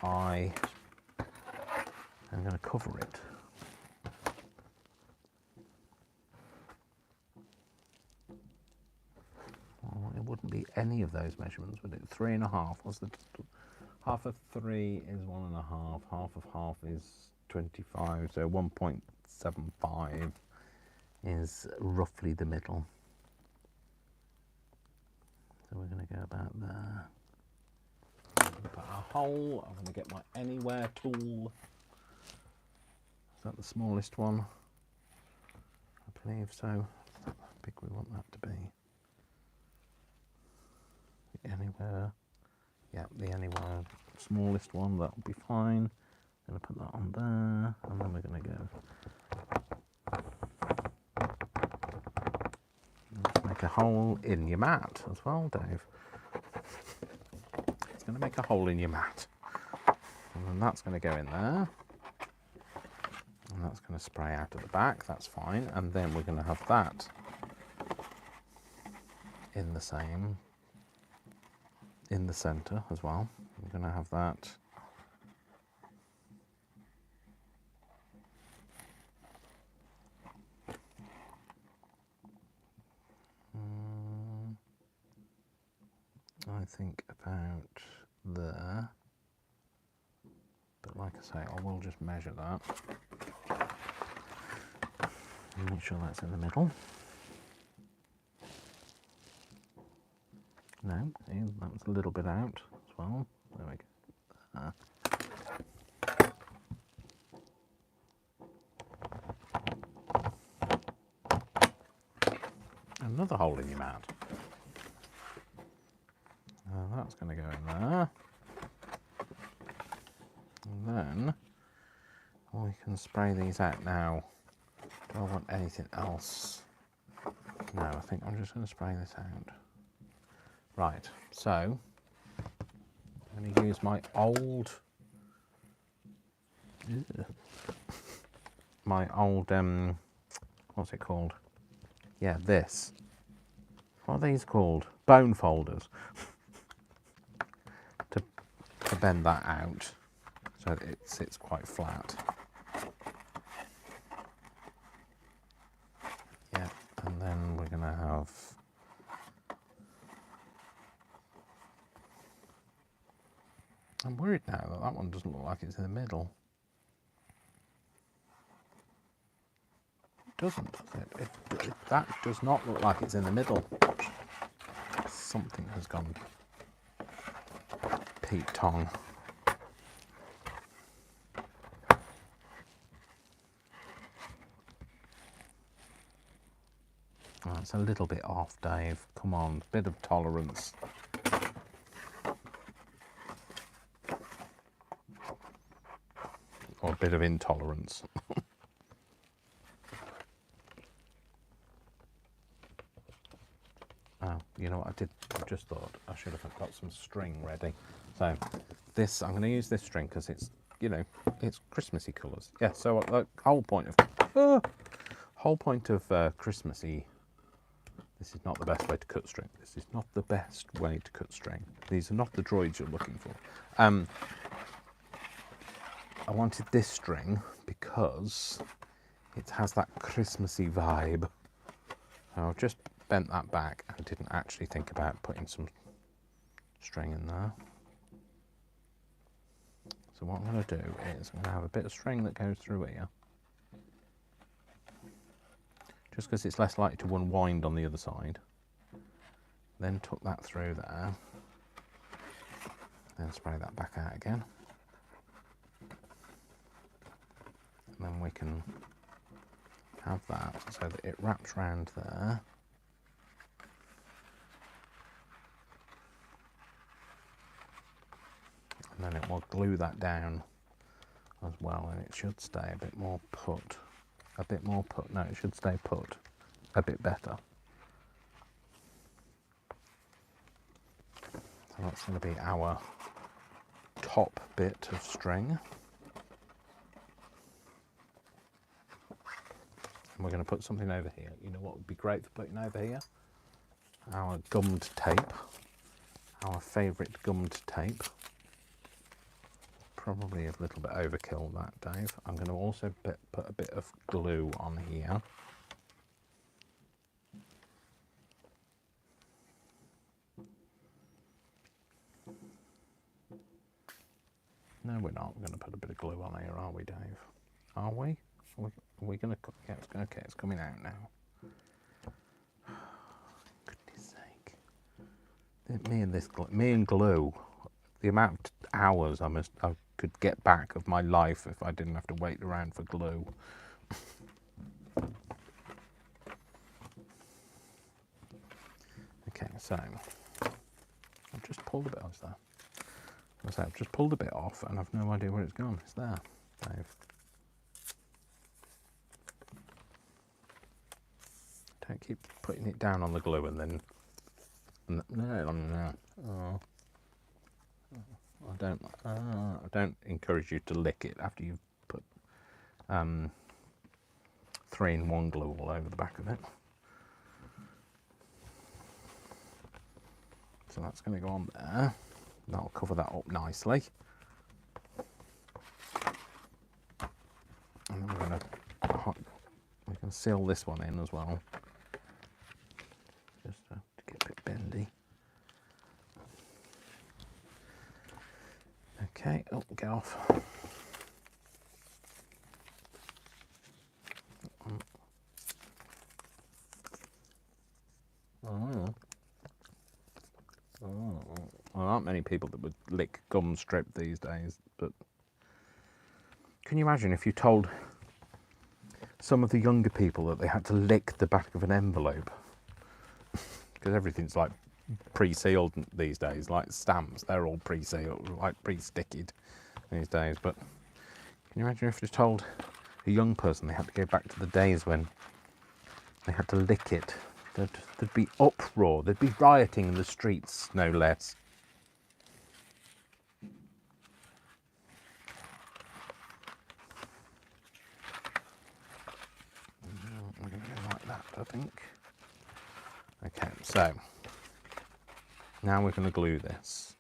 Speaker 1: I am going to cover it. Well, it wouldn't be any of those measurements, would it? 3.5. What's the half of 3 is 1.5. Half of half is 25. So 1.75 is roughly the middle. So we're going to go about there. I'm going to put a hole. I'm going to get my anywhere tool. Is that the smallest one? I believe so. How big we want that to be? The anywhere. Yeah, the anywhere smallest one. That'll be fine. I'm going to put that on there, and then we're going to go. Let's make a hole in your mat as well, Dave. It's going to make a hole in your mat. And then that's going to go in there. And that's going to spray out at the back, that's fine. And then we're going to have that in the same, in the centre as well. We're going to have that I think about there, but like I say, I will just measure that and make sure that's in the middle. No, that was a little bit out as well. There we go. Another hole in your mat. That's going to go in there. And then we can spray these out now. Do I want anything else? No, I think I'm just going to spray this out. Right, so I'm going to use my old, what's it called? Yeah, this. What are these called? Bone folders. to bend that out so that it sits quite flat. Yeah, and then we're going to have I'm worried now that that one doesn't look like it's in the middle. It doesn't, does it? That does not look like it's in the middle. something has gone Pete Tong. Oh, it's a little bit off, Dave. Come on, bit of tolerance. Or a bit of intolerance. Oh, you know what I did? I just thought I should have got some string ready. So this, I'm going to use this string because it's, you know, it's Christmassy colours. Yeah, so the whole point of Christmassy, this is not the best way to cut string. This is not the best way to cut string. These are not the droids you're looking for. I wanted this string because it has that Christmassy vibe. So I've just bent that back and didn't actually think about putting some string in there. So what I'm going to do is I'm going to have a bit of string that goes through here. Just because it's less likely to unwind on the other side. Then tuck that through there. Then spray that back out again. And then we can have that so that it wraps round there. And then it will glue that down as well, and it should stay a bit more put. A bit more put. No, it should stay put a bit better. So that's going to be our top bit of string. And we're going to put something over here. You know what would be great for putting over here? Our gummed tape. Our favourite gummed tape. Probably a little bit overkill that, Dave. I'm going to also put a bit of glue on here. No, we're not. We're going to put a bit of glue on here, are we, Dave? Are we? Are we going to... Yeah, okay, it's coming out now. Goodness sake. Me and glue. The amount of hours I could get back of my life if I didn't have to wait around for glue. Okay, so I've just pulled a bit off there. I've just pulled a bit off and I've no idea where it's gone. It's there, Dave. Don't keep putting it down on the glue and then... No. Oh. I don't encourage you to lick it after you've put 3-in-1 glue all over the back of it. So that's going to go on there. That'll cover that up nicely. And then we can seal this one in as well. Just to get a bit bendy. Okay, oh, get off. There aren't many people that would lick gum strip these days, but can you imagine if you told some of the younger people that they had to lick the back of an envelope? Because everything's like pre-sealed these days, like stamps, they're all pre-sealed, like pre-sticked these days. But can you imagine if you told a young person they had to go back to the days when they had to lick it? There'd be uproar, there'd be rioting in the streets, no less. We're going to go like that, I think. Okay, so now we're going to glue this.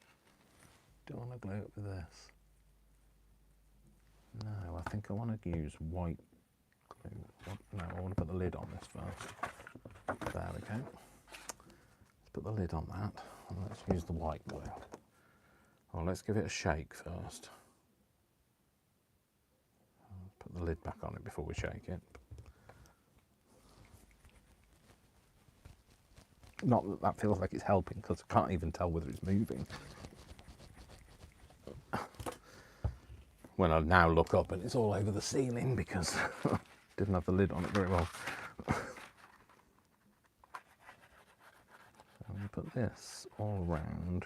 Speaker 1: Do I want to glue it with this? No, I think I want to use white glue. No, I want to put the lid on this first. There we go. Let's put the lid on that, and let's use the white glue. Oh, let's give it a shake first. Put the lid back on it before we shake it. Not that that feels like it's helping, because I can't even tell whether it's moving. When I now look up and it's all over the ceiling because I didn't have the lid on it very well. I'm going to put this all around.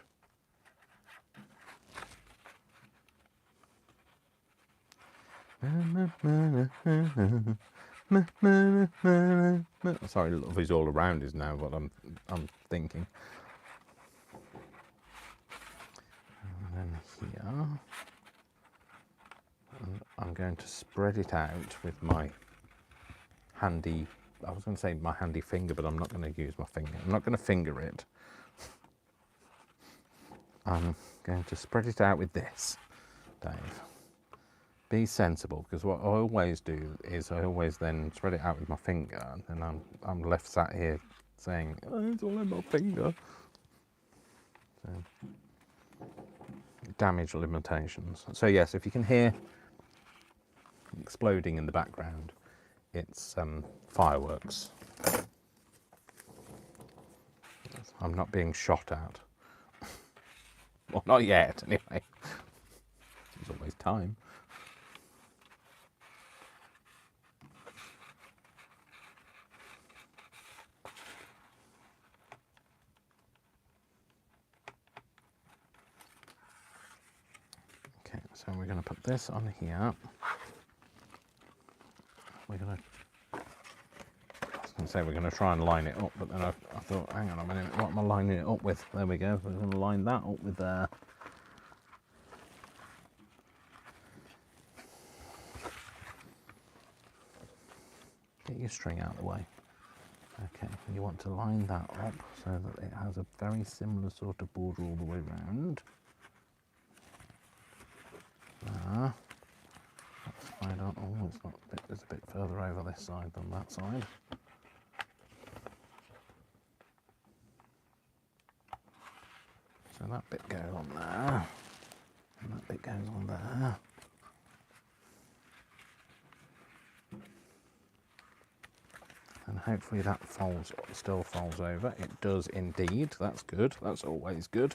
Speaker 1: Sorry, love is all around is now what I'm thinking. And then here, and I'm going to spread it out with my handy, I was going to say my handy finger, but I'm not going to use my finger. I'm not going to finger it. I'm going to spread it out with this, Dave. Be sensible, because what I always do is I always then spread it out with my finger, and then I'm left sat here saying, oh, it's all in my finger. So, damage limitations. So yes, if you can hear exploding in the background, it's fireworks. I'm not being shot at. Well, not yet, anyway. There's always time. Okay, so we're going to put this on here. We're going to, I was going to say we're going to try and line it up, but then I thought, hang on a minute, what am I lining it up with? There we go, we're going to line that up with there. Get your string out of the way. Okay, you want to line that up so that it has a very similar sort of border all the way around. There. That's fine on. Oh, it's not a bit, it's a bit further over this side than that side. So that bit goes on there, and that bit goes on there. And hopefully that still folds over. It does indeed. That's good. That's always good.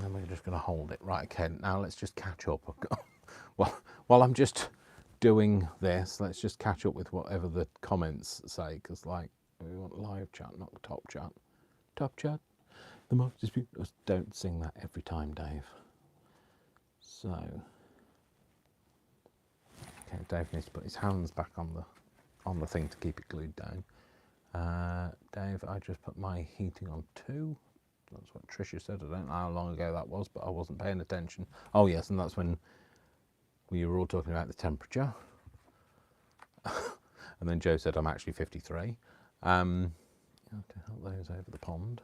Speaker 1: And we're just going to hold it. Right, okay, now let's just catch up. Well, while I'm just doing this, let's just catch up with whatever the comments say, because, like, we want live chat, not top chat. Top chat, the most beautiful. Don't sing that every time, Dave. So, okay, Dave needs to put his hands back on the thing to keep it glued down. Dave, I just put my heating on 2. That's what Tricia said. I don't know how long ago that was, but I wasn't paying attention. Oh yes, and that's when we were all talking about the temperature. And then Joe said I'm actually 53. You have to help those over the pond.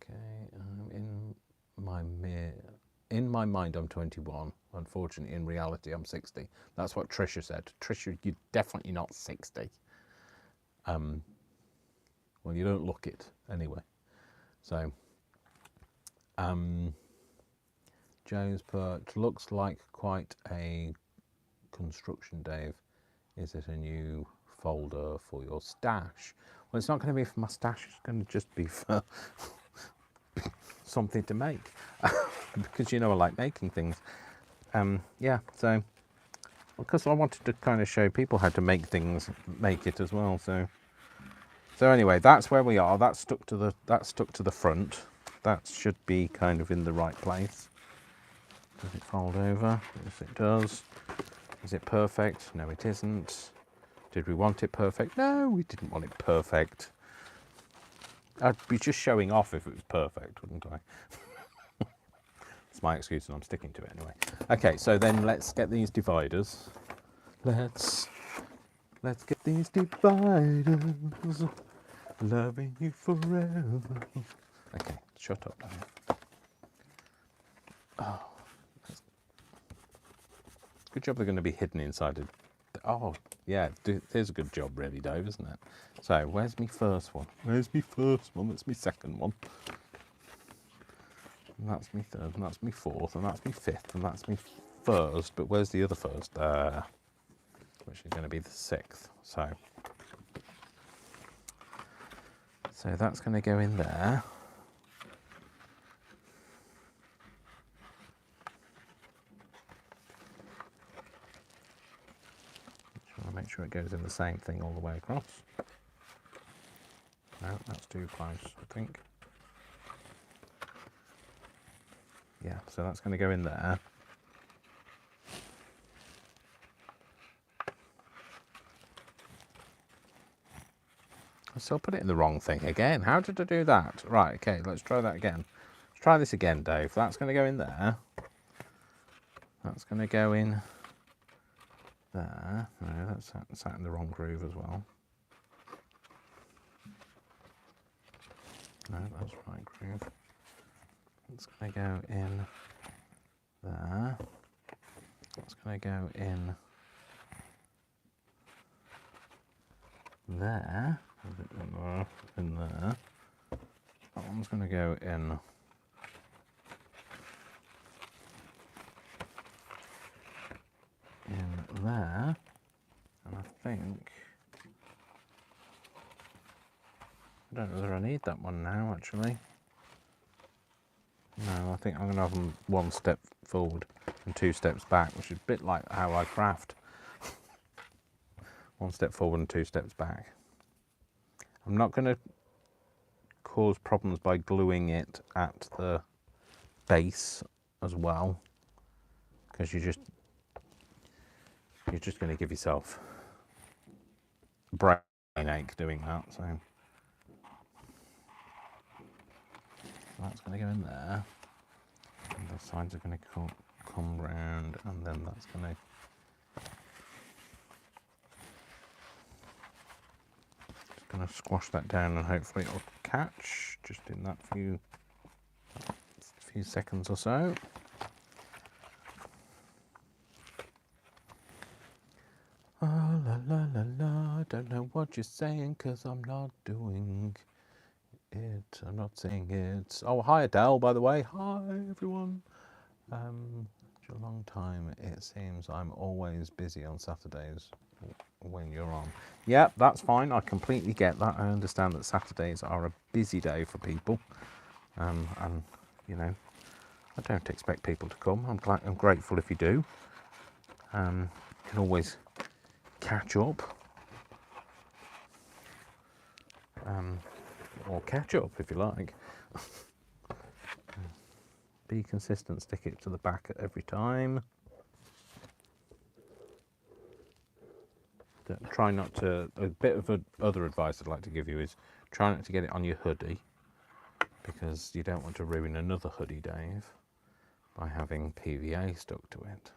Speaker 1: Okay, in my mind I'm 21. Unfortunately, in reality I'm 60. That's what Tricia said. Tricia, you're definitely not 60. Well, you don't look it anyway. So, Joe's put, looks like quite a construction, Dave. Is it a new folder for your stash? Well, it's not going to be for my stash. It's going to just be for something to make. Because, you know, I like making things. Yeah, so, because I wanted to kind of show people how to make things, make it as well, so. So anyway, that's where we are. That's stuck to the front. That should be kind of in the right place. Does it fold over? Yes, it does. Is it perfect? No, it isn't. Did we want it perfect? No, we didn't want it perfect. I'd be just showing off if it was perfect, wouldn't I? It's my excuse and I'm sticking to it anyway. Okay, so then let's get these dividers. Let's get these dividers. Loving you forever. Okay, shut up now. Oh, good job they're going to be hidden inside it. Oh, yeah, there's a good job really, Dave, isn't it? So, where's my first one? Where's my first one? That's my second one. And that's my third, and that's my fourth, and that's my fifth, and that's my first. But where's the other first? which is going to be the 6th. So that's going to go in there. Just want to make sure it goes in the same thing all the way across. No, that's too close, I think. Yeah, so that's going to go in there. I still put it in the wrong thing again. How did I do that? Right, okay, let's try that again. Let's try this again, Dave. That's going to go in there. That's going to go in there. No, that's sat in the wrong groove as well. No, that's right groove. It's going to go in there. That's going to go in there. In there. That one's going to go in there. And I think I don't know whether I need that one now, actually. No, I think I'm going to have them 1 step forward and 2 steps back, which is a bit like how I craft. 1 step forward and 2 steps back. I'm not going to cause problems by gluing it at the base as well, because you're just going to give yourself a brain ache doing that. So that's going to go in there, and the sides are going to come round, and then that's going to squash that down, and hopefully it'll catch just in that few seconds or so. Oh, la la la la, don't know what you're saying, 'cause I'm not doing it. I'm not saying it. Oh, hi Adele, by the way. Hi everyone. It's a long time. It seems I'm always busy on Saturdays when you're on. Yeah, that's fine. I completely get that. I understand that Saturdays are a busy day for people, and you know, I don't expect people to come. I'm grateful if you do. You can always catch up, or catch up if you like. Be consistent. Stick it to the back at every time. Try not to. A bit of other advice I'd like to give you is try not to get it on your hoodie, because you don't want to ruin another hoodie, Dave, by having PVA stuck to it.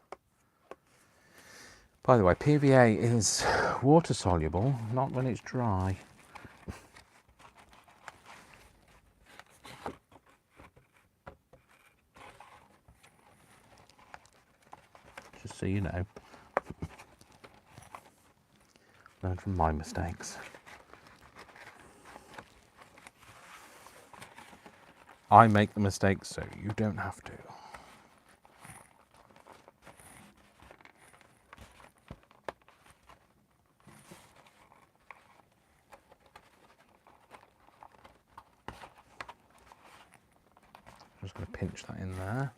Speaker 1: By the way, PVA is water soluble, not when it's dry. Just so you know. Learn from my mistakes. I make the mistakes so you don't have to. I'm just going to pinch that in there.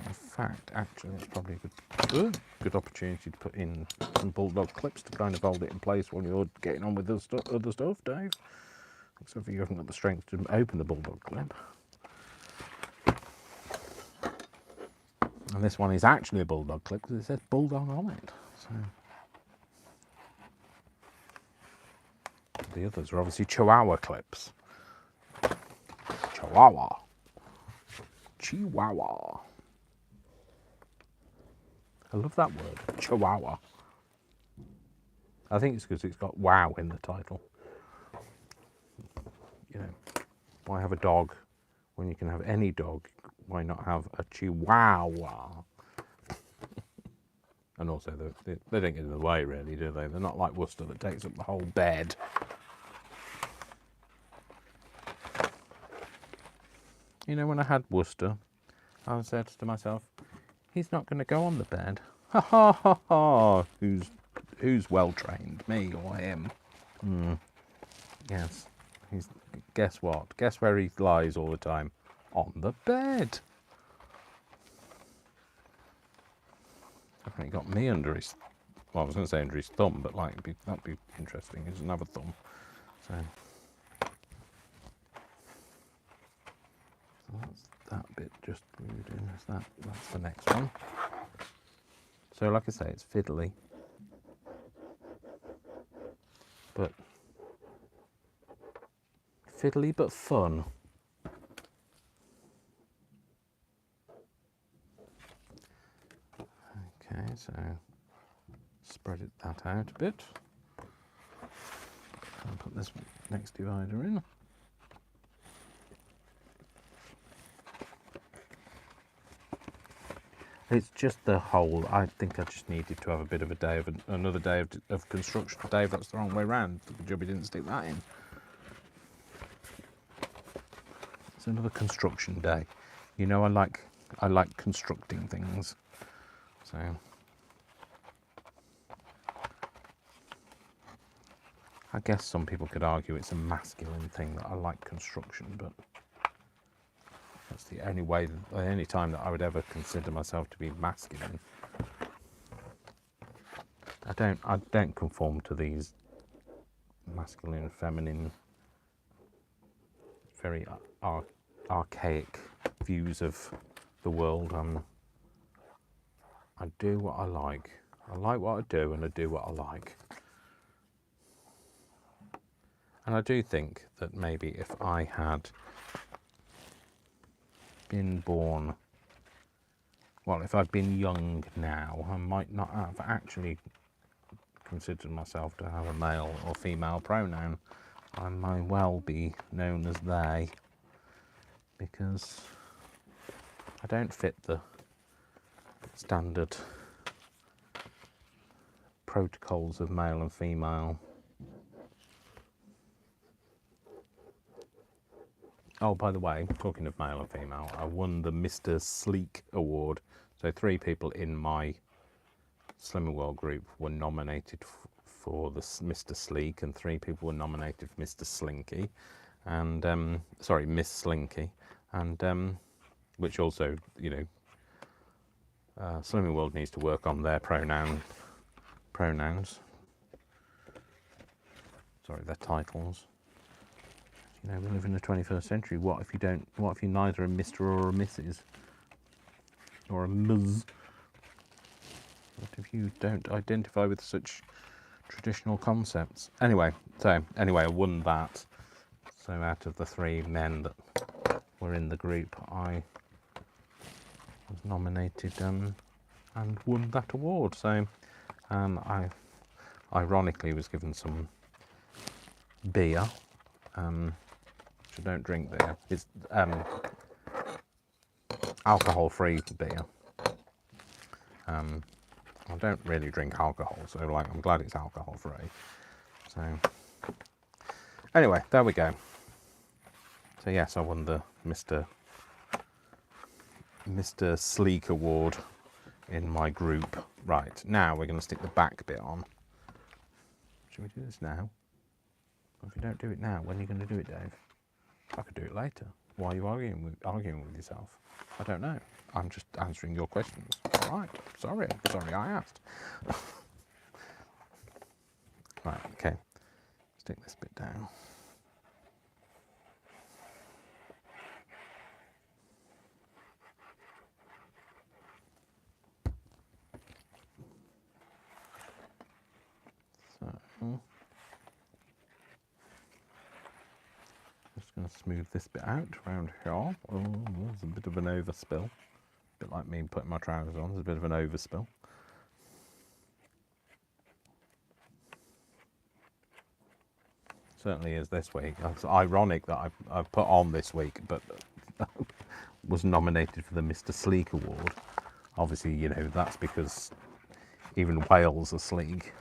Speaker 1: In fact, actually, it's probably a good opportunity to put in some bulldog clips to kind of hold it in place while you're getting on with other stuff, Dave. Except for you haven't got the strength to open the bulldog clip. And this one is actually a bulldog clip because it says bulldog on it. So the others are obviously Chihuahua clips. Chihuahua. I love that word, Chihuahua. I think it's because it's got wow in the title. You know, why have a dog when you can have any dog? Why not have a Chihuahua? And also, they don't get in the way, really, do they? They're not like Worcester that takes up the whole bed. You know, when I had Worcester, I said to myself, he's not going to go on the bed. Ha ha ha ha! Who's well trained, me or him? Yes. Guess what? Guess where he lies all the time? On the bed. He got me under his. Well, I was going to say under his thumb, but like that'd be interesting. He doesn't have a thumb, so that's that bit just glued in. That's the next one. So, like I say, it's fiddly, but fun. Okay, so spread that out a bit. I'll put this next divider in. It's just the whole. I think I just needed to have a bit of a day of another day of construction. Dave, that's the wrong way round. The job, he didn't stick that in. It's another construction day. You know, I like constructing things. So I guess some people could argue it's a masculine thing that I like construction, but that's the only time that I would ever consider myself to be masculine. I don't conform to these masculine, feminine, very archaic views of the world. I do what I like. I like what I do, and I do what I like. And I do think that maybe if I had been born, well, if I'd been young now, I might not have actually considered myself to have a male or female pronoun. I might well be known as they, because I don't fit the standard protocols of male and female. Oh, by the way, talking of male and female, I won the Mr. Sleek award. So 3 people in my Slimming World group were nominated for the Mr. Sleek, and 3 people were nominated for Mr. Slinky, and sorry, Miss Slinky, and which also, you know, Slimming World needs to work on their pronouns. Sorry, their titles. You know, we live in the 21st century. What if you're neither a Mr. or a Mrs. or a Ms? What if you don't identify with such traditional concepts? Anyway, I won that. So out of the 3 men that were in the group, I was nominated and won that award. So I ironically was given some beer. Which I don't drink beer. It's alcohol-free beer. I don't really drink alcohol, so like I'm glad it's alcohol-free. So anyway, there we go. So yes, I won the Mr. Sleek award in my group. Right, now we're going to stick the back bit on. Should we do this now? If you don't do it now, when are you going to do it, Dave? I could do it later. Why are you arguing with yourself? I don't know. I'm just answering your questions. All right. Sorry I asked. Right, okay. Stick this bit down. So, just going to smooth this bit out around here. Oh, there's a bit of an overspill. A bit like me putting my trousers on. There's a bit of an overspill. Certainly is this week. It's ironic that I've put on this week, but was nominated for the Mr. Sleek award. Obviously, you know, that's because even whales are sleek.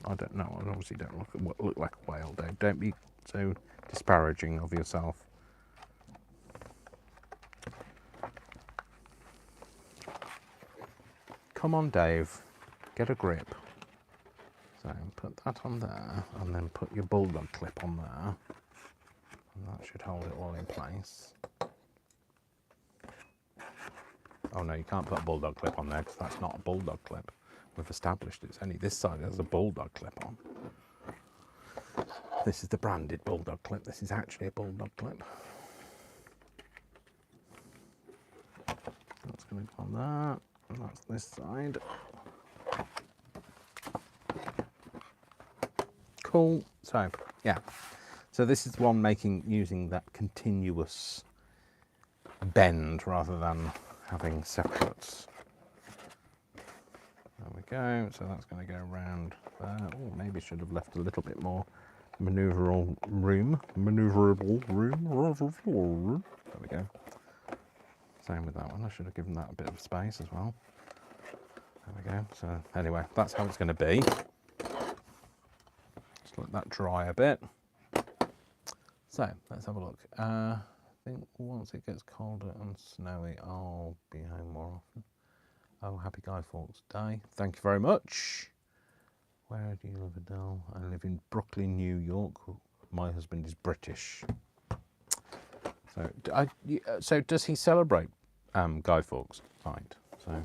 Speaker 1: I don't know. I obviously don't look like a whale. Don't be so disparaging of yourself. come on, Dave, get a grip. So put that on there, and then put your bulldog clip on there. And that should hold it all in place. Oh no, you can't put a bulldog clip on there because that's not a bulldog clip. We've established it's only this side that has a bulldog clip on. This is the branded bulldog clip. This is actually a bulldog clip. That's going to go on there, and that's this side. Cool. So yeah, so this is one using that continuous bend rather than having separates. There we go. So that's going to go around there. Oh, maybe should have left a little bit more maneuverable room. There we go. Same with that one. I should have given that a bit of space as well. There we go. So anyway, that's how it's going to be. Just let that dry a bit. So let's have a look. I think once it gets colder and snowy, I'll be home more often. Oh, happy Guy Fawkes Day. Thank you very much. Where do you live, Adele? I live in Brooklyn, New York. My husband is British. So does he celebrate Guy Fawkes? Right. So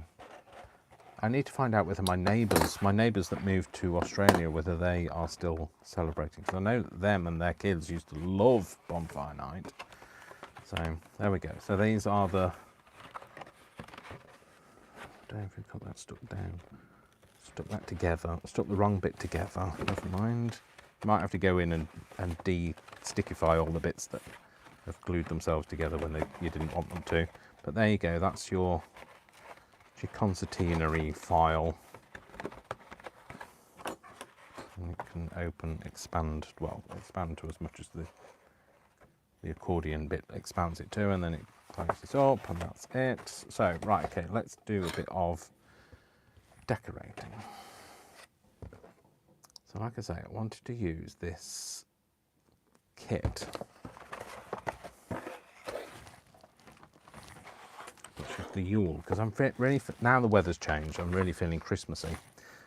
Speaker 1: I need to find out whether my neighbours that moved to Australia, whether they are still celebrating. Because I know that them and their kids used to love bonfire night. So there we go. So these are the. I don't know if we've got that stuck down. Stuck that together. Stuck the wrong bit together. Never mind. Might have to go in and de-stickify all the bits that have glued themselves together when you didn't want them to. But there you go. That's your concertina-y file. And it can expand to as much as the accordion bit expands it to, and then it closes up, and that's it. So, right, okay, let's do a bit of decorating. So, like I say, I wanted to use this kit, which is the Yule, because I'm really, now the weather's changed, I'm really feeling Christmassy.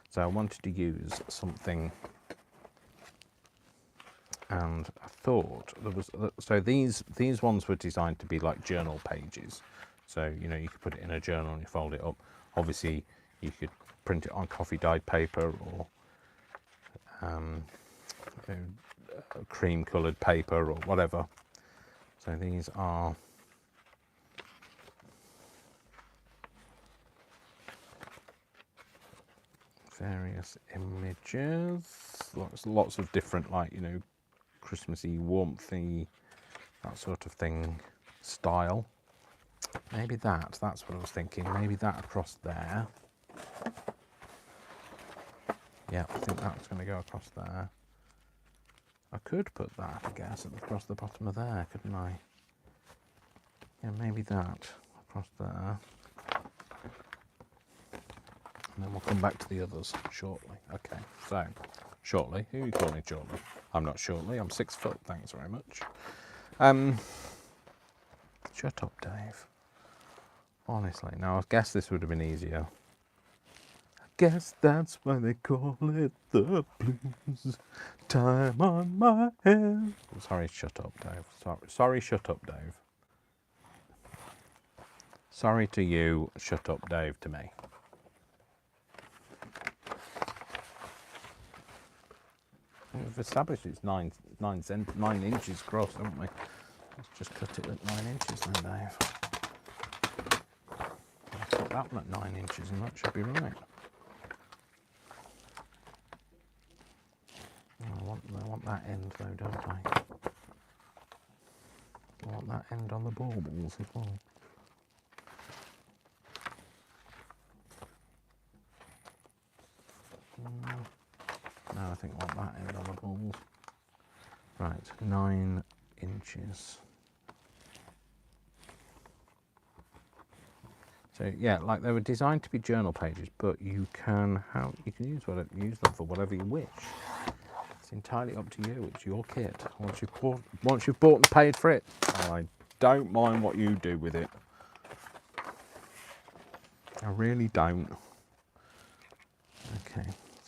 Speaker 1: So I wanted to use something, and I thought there was, so these ones were designed to be like journal pages. So, you know, you could put it in a journal and you fold it up. Obviously, you could print it on coffee dyed paper or cream coloured paper or whatever. So these are various images, lots of different, like, you know, Christmassy, warmthy, that sort of thing style. Maybe that's what I was thinking. Maybe that across there. Yeah, I think that's going to go across there. I could put that, I guess, across the bottom of there, couldn't I? Yeah, maybe that across there. And then we'll come back to the others shortly. Okay, so, shortly. Who are you calling shortly? I'm not shortly, I'm 6 foot, thanks very much. Shut up, Dave. Honestly, now I guess this would have been easier. I guess that's why they call it the blues. Time on my hands. Sorry, shut up, Dave. Sorry, shut up, Dave. Sorry to you, shut up, Dave, to me. We've established it's 9 inches across, haven't we? Let's just cut it at 9 inches then, Dave. I'll cut that one at 9 inches and that should be right. I want that end though, don't I? I want that end on the baubles as well. No, I think I want that end on the baubles. Right, 9 inches. So yeah, like they were designed to be journal pages, but you can use them for whatever you wish. It's entirely up to you. It's your kit. Once you've bought and paid for it, I don't mind what you do with it. I really don't.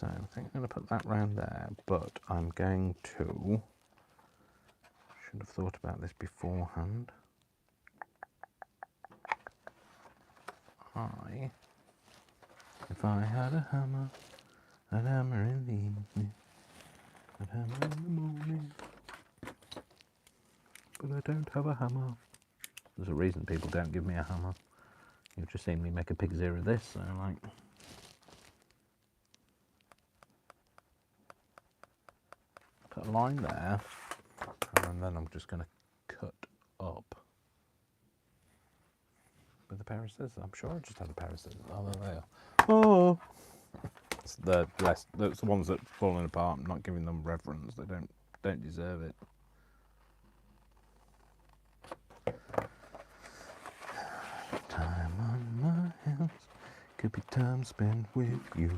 Speaker 1: So I think I'm going to put that round there, but I'm going to, should have thought about this beforehand. If I had a hammer, I'd hammer in the evening, I'd hammer in the morning, but I don't have a hammer. There's a reason people don't give me a hammer. You've just seen me make a pig's ear of this, so like... Put a line there, and then I'm just going to cut up with a pair of scissors. I'm sure I just had a pair of scissors. Oh, there they are. Oh! It's that's the ones that are falling apart. I'm not giving them reverence. They don't deserve it. Time on my hands could be time spent with you,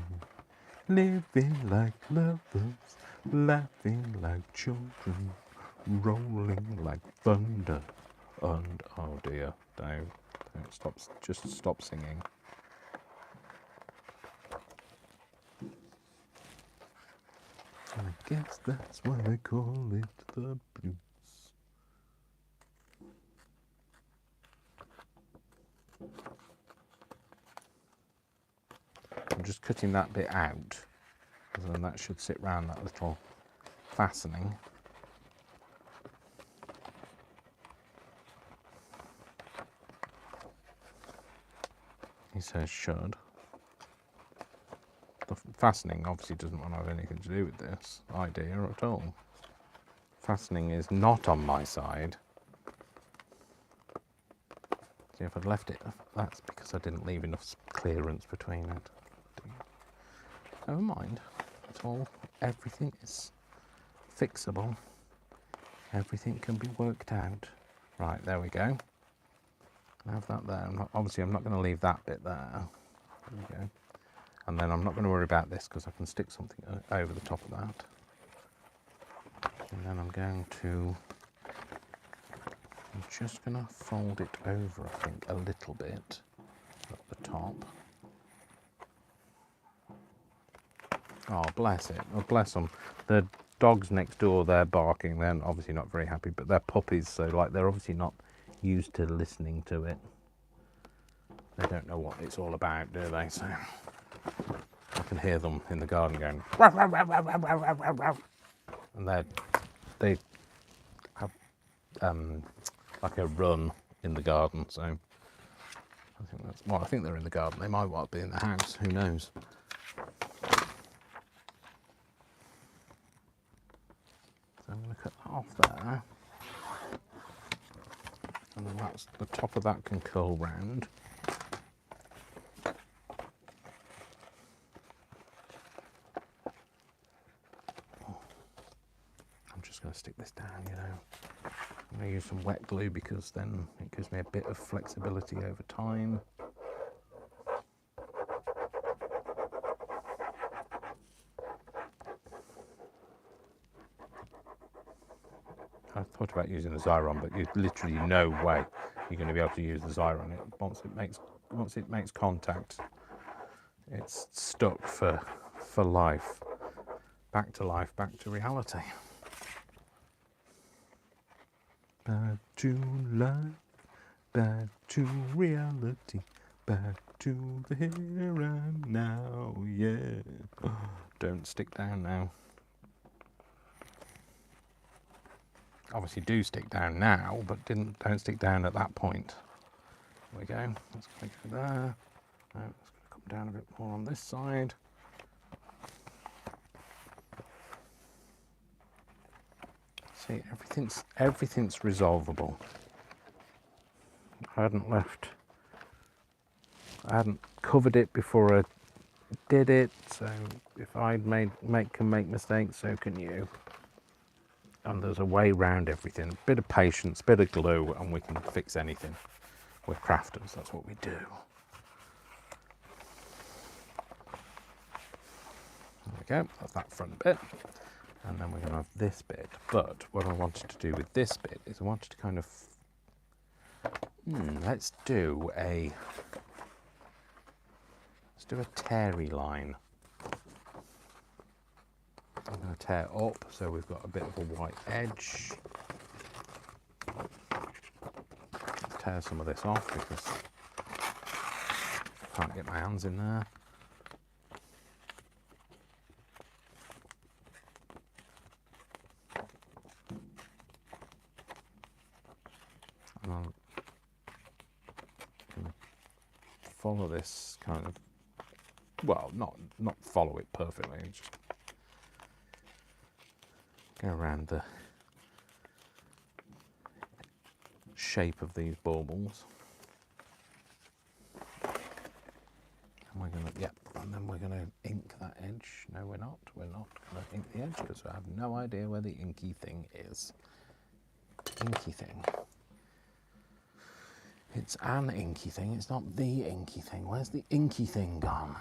Speaker 1: living like lovers, laughing like children, rolling like thunder. And oh dear, don't stop. Just stop singing. I guess that's why they call it the blues. I'm just cutting that bit out, and then that should sit round that little fastening. He says should. The fastening obviously doesn't want to have anything to do with this idea at all. Fastening is not on my side. See, if I'd left it, that's because I didn't leave enough clearance between it. Never mind. It's all, everything is fixable. Everything can be worked out. Right, there we go. I have that there. Obviously, I'm not going to leave that bit there. There we go. And then I'm not going to worry about this because I can stick something over the top of that. And then I'm just going to fold it over, I think, a little bit at the top. Oh, bless it. Oh, bless them. The dogs next door, they're barking. They're obviously not very happy, but they're puppies, so like they're obviously not used to listening to it. They don't know what it's all about, do they? So I can hear them in the garden going, ruff, ruff, ruff, ruff, ruff, ruff, ruff, ruff. And they have like a run in the garden, so I think they're in the garden. They might well be in the house, who knows. So I'm going to cut that off there. And then that's the top of that can curl round. I'm just going to stick this down, you know. I'm going to use some wet glue because then it gives me a bit of flexibility over time. I thought about using the Xyron, but there's literally no way you're going to be able to use the Xyron. Once it makes contact, it's stuck for life. Back to life, back to reality. Back to life, back to reality, back to the here and now, yeah. Don't stick down now. Obviously do stick down now, but don't stick down at that point. There we go. That's going to go there. Now it's going to come down a bit more on this side. See, everything's resolvable. I hadn't covered it before I did it, so if I'd can make mistakes, so can you. And there's a way around everything. Bit of patience, bit of glue, and we can fix anything. We're crafters, that's what we do. There we go, that's that front bit. And then we're going to have this bit. But what I wanted to do with this bit is I wanted to kind of... let's do a terry line. I'm going to tear up so we've got a bit of a white edge. Tear some of this off because I can't get my hands in there. And I'm going to follow this kind of, well, not follow it perfectly, just go around the shape of these baubles. And we're going to, yeah, and then we're going to ink that edge. No, we're not. We're not going to ink the edge because I have no idea where the inky thing is. Inky thing. It's an inky thing, it's not the inky thing. Where's the inky thing gone?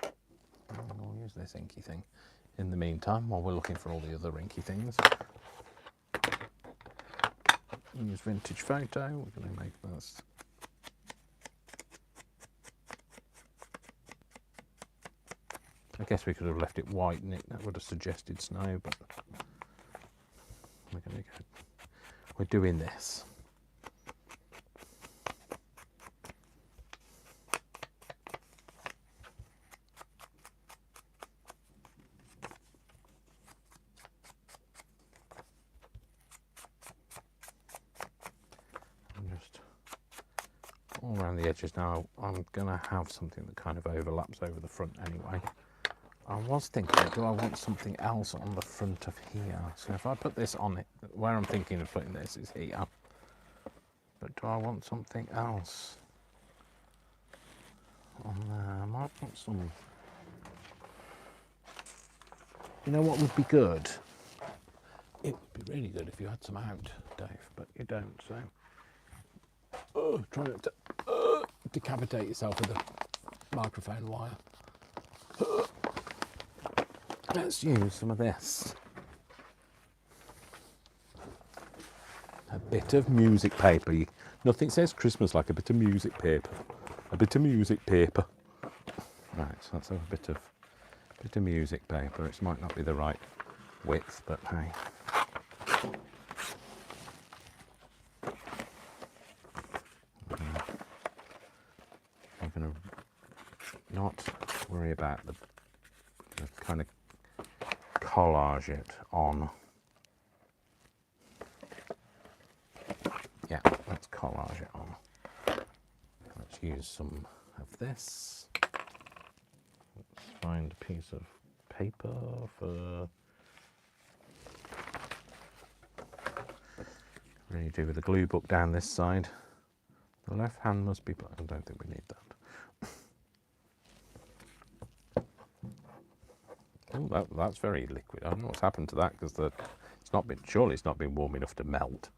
Speaker 1: We'll use this inky thing in the meantime while we're looking for all the other inky things. Use vintage photo, we're going to make this. I guess we could have left it white and that would have suggested snow, but we're going to go. We're doing this. All around the edges now. I'm going to have something that kind of overlaps over the front anyway. I was thinking, do I want something else on the front of here? So if I put this on it, where I'm thinking of putting this is here. But do I want something else on there? I might want some... You know what would be good? It would be really good if you had some out, Dave, but you don't, so... try not to decapitate yourself with a microphone wire. Let's use some of this. A bit of music paper. Nothing says Christmas like a bit of music paper. A bit of music paper. Right, so let's have a bit of music paper. It might not be the right width, but hey. I'm going to not worry about the kind of collage it on. Yeah, let's collage it on. Let's use some of this. Let's find a piece of paper for... Really do with the glue book down this side. The left hand must be... I don't think we need that. Oh, that's very liquid. I don't know what's happened to that because it's not been, surely it's not been warm enough to melt.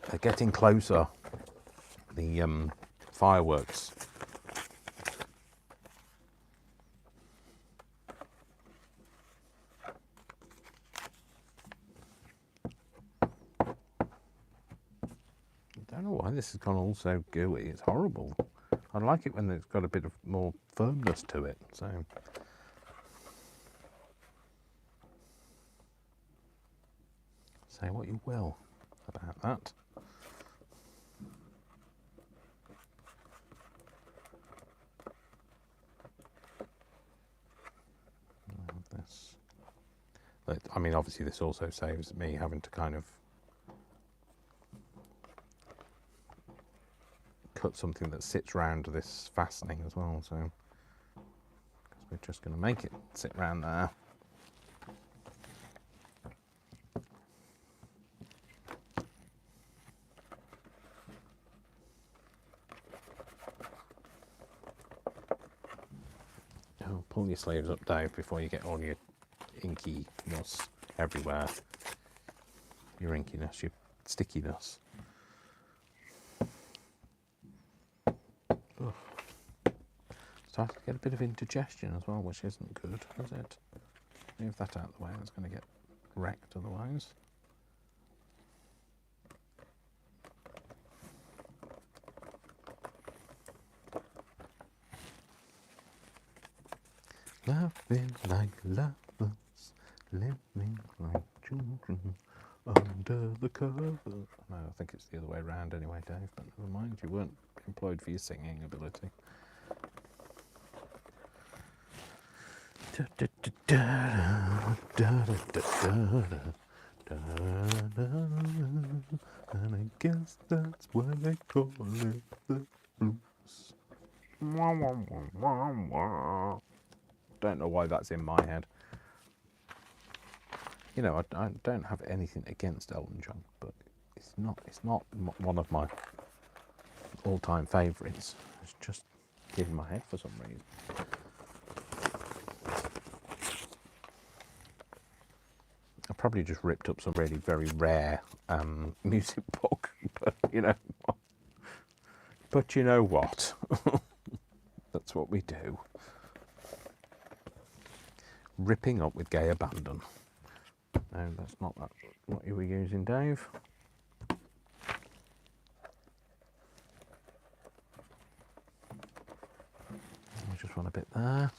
Speaker 1: They're getting closer. The fireworks. I don't know why this has gone all so gooey. It's horrible. I like it when it's got a bit of more firmness to it. So, say what you will about that. This. But, I mean, obviously, this also saves me having to kind of cut something that sits round this fastening as well, so because we're just going to make it sit round there. Oh, pull your sleeves up, Dave, before you get all your inkiness everywhere. Your inkiness, your stickiness. Starting to get a bit of indigestion as well, which isn't good, is it? Move that out of the way, it's going to get wrecked otherwise. Laughing like lovers, living like children under the covers. No, I think it's the other way around anyway, Dave, but never mind, you weren't employed for your singing ability. And I guess that's why they call it the blues. Don't know why that's in my head. You know, I don't have anything against Elton John, but it's not one of my all-time favourites. It's just in my head for some reason. I probably just ripped up some really very rare music book, but you know what? That's what we do. Ripping up with gay abandon. No, that's not that. What you were using, Dave? I just want a bit there.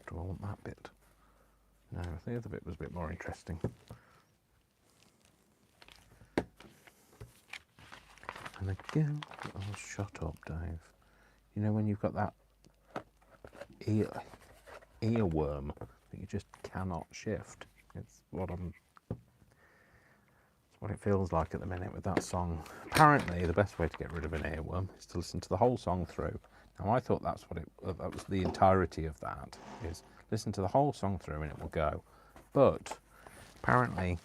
Speaker 1: Do I want that bit? No, the other bit was a bit more interesting. And again, oh, shut up, Dave. You know when you've got that earworm that you just cannot shift. It's what it feels like at the minute with that song. Apparently, the best way to get rid of an earworm is to listen to the whole song through. Now, I thought that was the entirety of that, is listen to the whole song through and it will go. But apparently,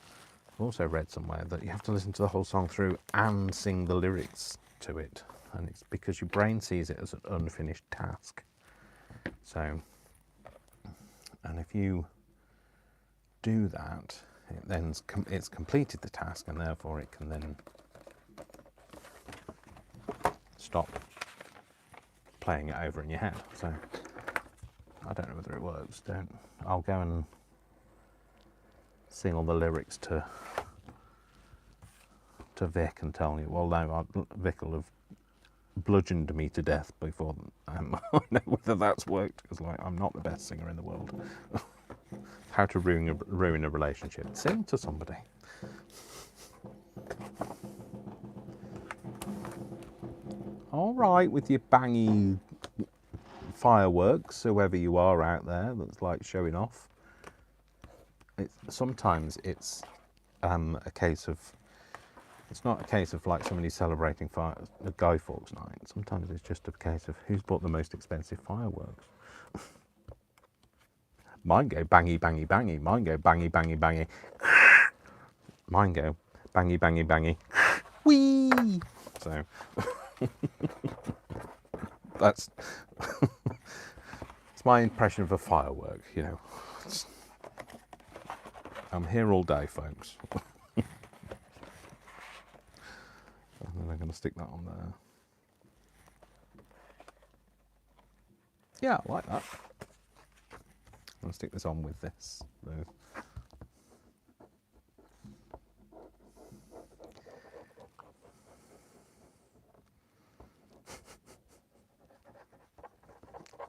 Speaker 1: I've also read somewhere that you have to listen to the whole song through and sing the lyrics to it. And it's because your brain sees it as an unfinished task. So, and if you do that, it's completed the task, and therefore it can then stop playing it over in your head. So I don't know whether it works. I'll go and sing all the lyrics to Vic and tell you. Well, no, Vic will have bludgeoned me to death before I know whether that's worked, because I'm not the best singer in the world. How to ruin a relationship. Sing to somebody. All right, with your bangy fireworks, whoever you are out there that's like showing off. Sometimes it's a case of, it's not a case of like somebody celebrating a Guy Fawkes night. Sometimes it's just a case of who's bought the most expensive fireworks. Mine go bangy, bangy, bangy. Mine go bangy, bangy, bangy. Mine go bangy, bangy, bangy. Whee! So that's it's my impression of a firework, you know. I'm here all day, folks. And then I'm going to stick that on there. Yeah, I like that. I'm going to stick this on with this.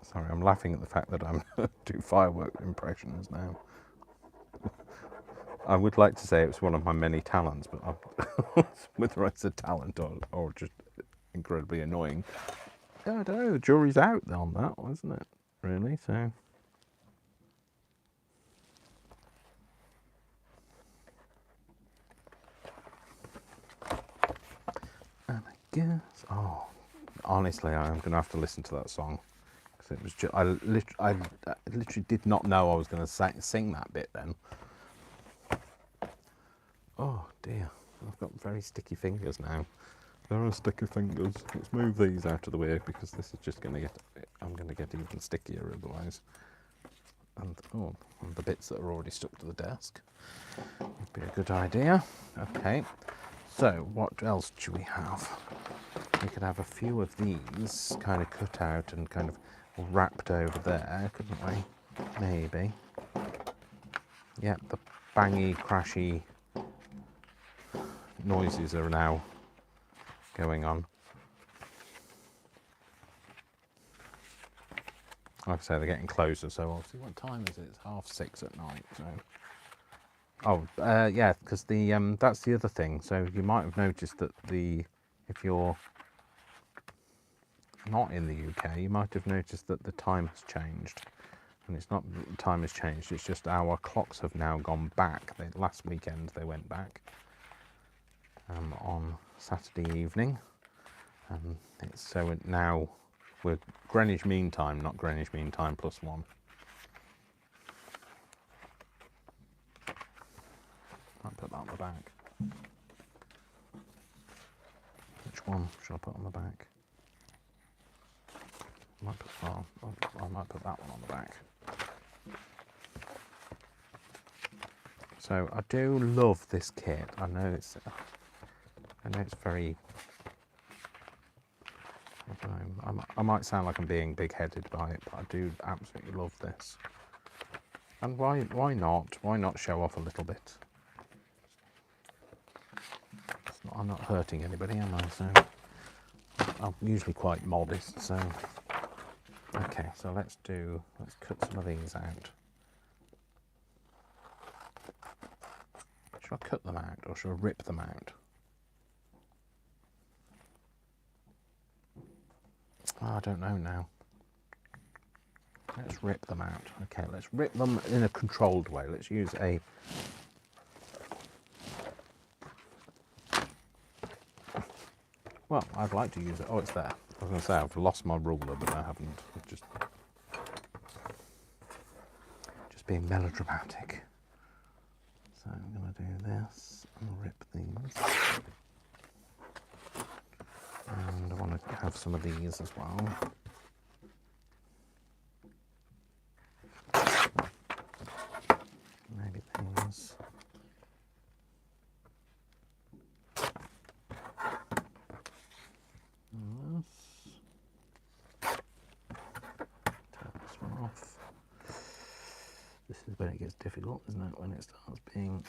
Speaker 1: Sorry, I'm laughing at the fact that I'm do firework impressions now. I would like to say it's one of my many talents, but whether it's a talent or just incredibly annoying, I don't know. The jury's out on that, wasn't it? Really, so. And I guess, honestly, I'm going to have to listen to that song. Because it was just, I literally did not know I was going to sing that bit then. Oh dear, I've got very sticky fingers now. There are sticky fingers. Let's move these out of the way because this is just going to I'm going to get even stickier otherwise. And the bits that are already stuck to the desk would be a good idea. Okay, so what else do we have? We could have a few of these kind of cut out and kind of wrapped over there, couldn't we? Maybe. yeah, the bangy, crashy noises are now going on. Like I say, they're getting closer, so obviously, what time is it? It's 6:30 at night, so... Oh, yeah, because that's the other thing. So you might have noticed that if you're not in the UK, you might have noticed that the time has changed. And it's not that the time has changed, it's just our clocks have now gone back. Last weekend they went back on Saturday evening. So now we're Greenwich Mean Time, not Greenwich Mean Time +1. Might put that on the back. Which one should I put on the back? I might put that one on the back. So I do love this kit. I know it's very... I don't know, I might sound like I'm being big-headed by it, but I do absolutely love this. And why not? Why not show off a little bit? I'm not hurting anybody, am I? So I'm usually quite modest. So okay, so let's cut some of these out. Should I cut them out or should I rip them out? Oh, I don't know now. Let's rip them out. Okay, let's rip them in a controlled way. Let's use a... Well, I'd like to use it. Oh, it's there. I was going to say I've lost my ruler, but I haven't. Just being melodramatic. So I'm going to do this and rip these. And I want to have some of these as well. Maybe these. Turn this one off. This is when it gets difficult, isn't it? When it starts being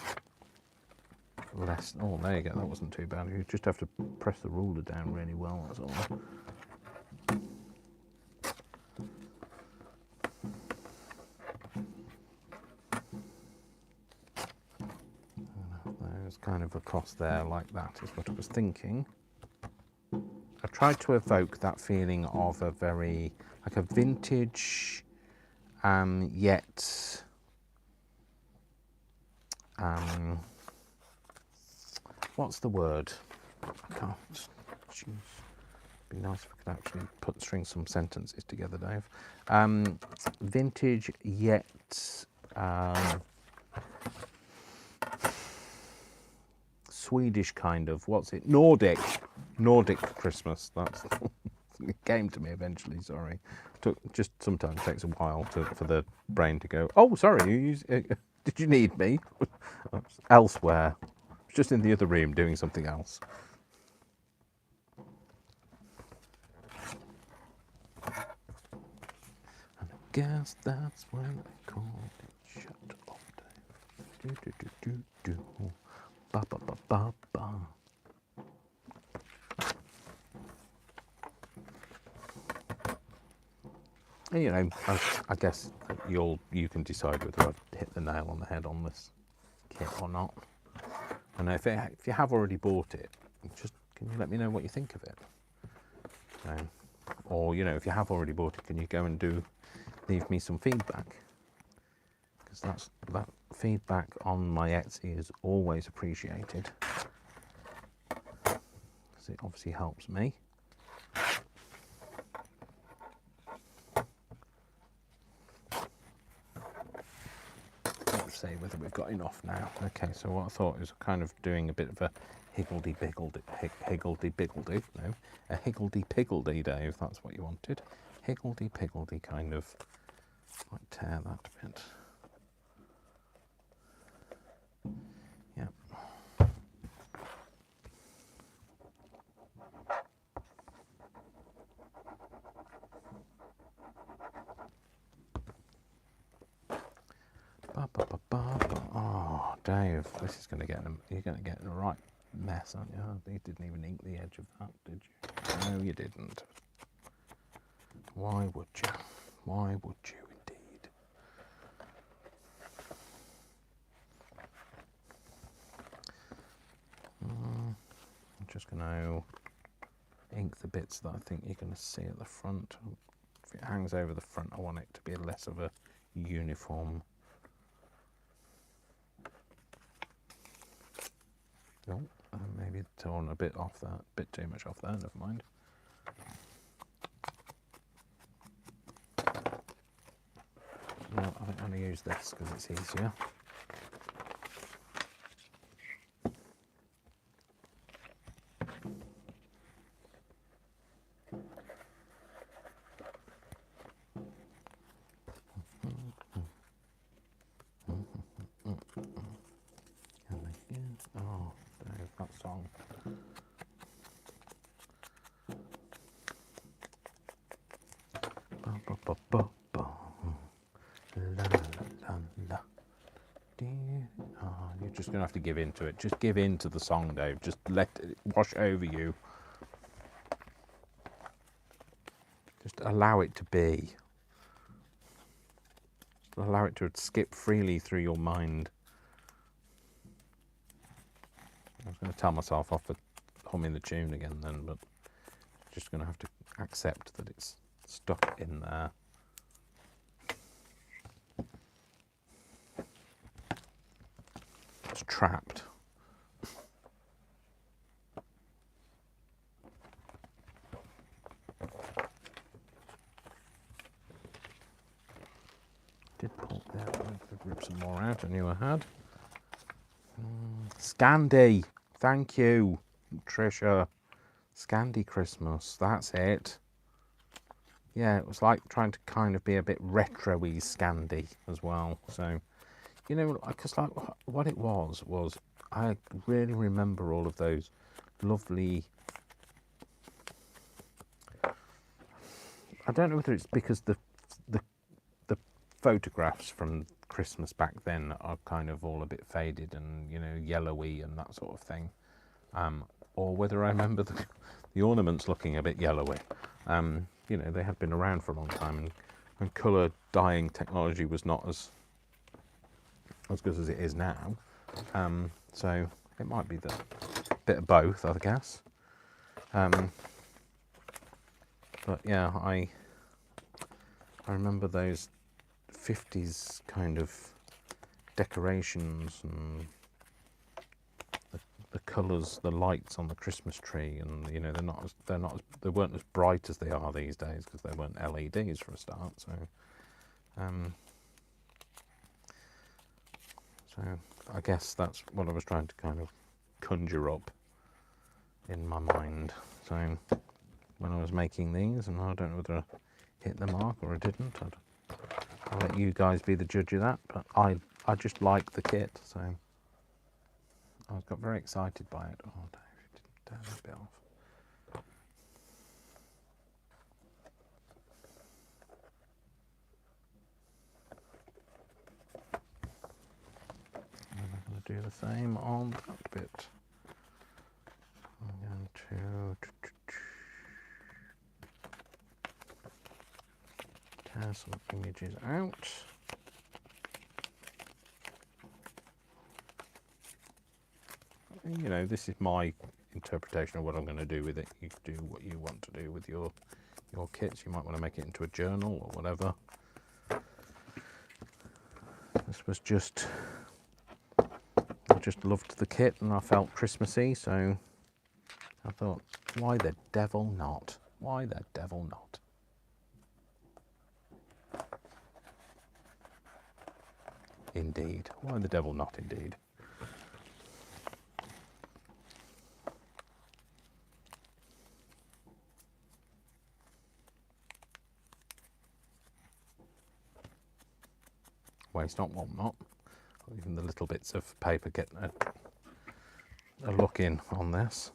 Speaker 1: less... Oh, there you go. That wasn't too bad. You just have to press the ruler down really well, that's all. Those kind of across there like that is what I was thinking. I tried to evoke that feeling of a very, like a vintage, yet... what's the word? I can't choose. It'd be nice if I could actually string some sentences together, Dave. Vintage yet Swedish kind of. What's it? Nordic Christmas. That's it came to me eventually. Sorry, just sometimes takes a while for the brain to go. Oh, sorry. Did you need me? Elsewhere. Just in the other room doing something else. And I guess that's when I called it shut up, Dave. Do do do do do. Ba ba ba ba ba. And, you know, I guess you can decide whether I've hit the nail on the head on this kit or not. And if you have already bought it, can you let me know what you think of it? Or, you know, if you have already bought it, can you go and leave me some feedback? Because that feedback on my Etsy is always appreciated. Because it obviously helps me. Let's see whether we've got enough now. Okay, so what I thought is kind of doing a bit of a higgledy-piggledy, no, a higgledy-piggledy, Dave, that's what you wanted. Higgledy-piggledy kind of, might tear that a bit. Yeah. Ba, ba, ba, ba, ba. Dave, this is going to get them. You're going to get in a right mess, aren't you? Oh, you didn't even ink the edge of that, did you? No, you didn't. Why would you? Why would you, indeed? I'm just going to ink the bits that I think you're going to see at the front. If it hangs over the front, I want it to be less of a uniform. Oh, maybe torn a bit off that, a bit too much off there, never mind. No, I think I'm going to use this because it's easier. Oh, there's that song. Oh, you're just going to have to give in to it. Just give in to the song, Dave. Just let it wash over you. Just allow it to be. Just allow it to skip freely through your mind. I was going to tell myself off for humming the tune again then, but just going to have to accept that it's stuck in there. It's trapped. Did pull there, I could rip some more out, I knew I had. Scandi, thank you, Trisha. Scandi Christmas, that's it. Yeah, it was like trying to kind of be a bit retro-y Scandi as well. So, you know, because like what it was I really remember all of those lovely. I don't know whether it's because the photographs from Christmas back then are kind of all a bit faded and, you know, yellowy and that sort of thing, or whether I remember the ornaments looking a bit yellowy. You know, they had been around for a long time, and colour dyeing technology was not as good as it is now. So it might be the bit of both, I guess. But yeah, I remember those 50s kind of decorations and the colours, the lights on the Christmas tree, and you know they weren't as bright as they are these days because they weren't LEDs for a start. So, so I guess that's what I was trying to kind of conjure up in my mind. So when I was making these, and I don't know whether I hit the mark or I didn't. I'll let you guys be the judge of that, but I just like the kit, so I got very excited by it. Oh, Dave, you didn't turn that bit off. And I'm going to do the same on that bit. I'm going to tear some images out. You know, this is my interpretation of what I'm going to do with it. You do what you want to do with your kits. You might want to make it into a journal or whatever. This was just, I just loved the kit and I felt Christmassy, so I thought, why the devil not? Why the devil not? Indeed. Why the devil not, indeed? Waste not, want not. Even the little bits of paper get a look in on this.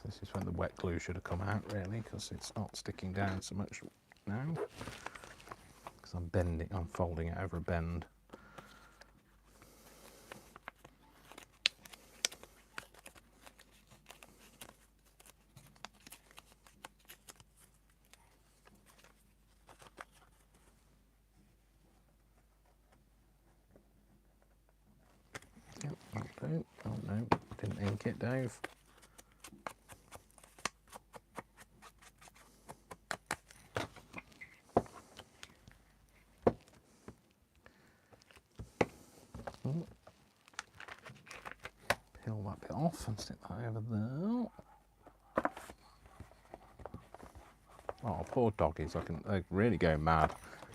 Speaker 1: This is when the wet glue should have come out really, because it's not sticking down so much now. Because I'm folding it over a bend. Yep, that'll do. Oh no, didn't ink it, Dave. Peel that bit off and stick that over there. Oh, poor doggies, they're really going mad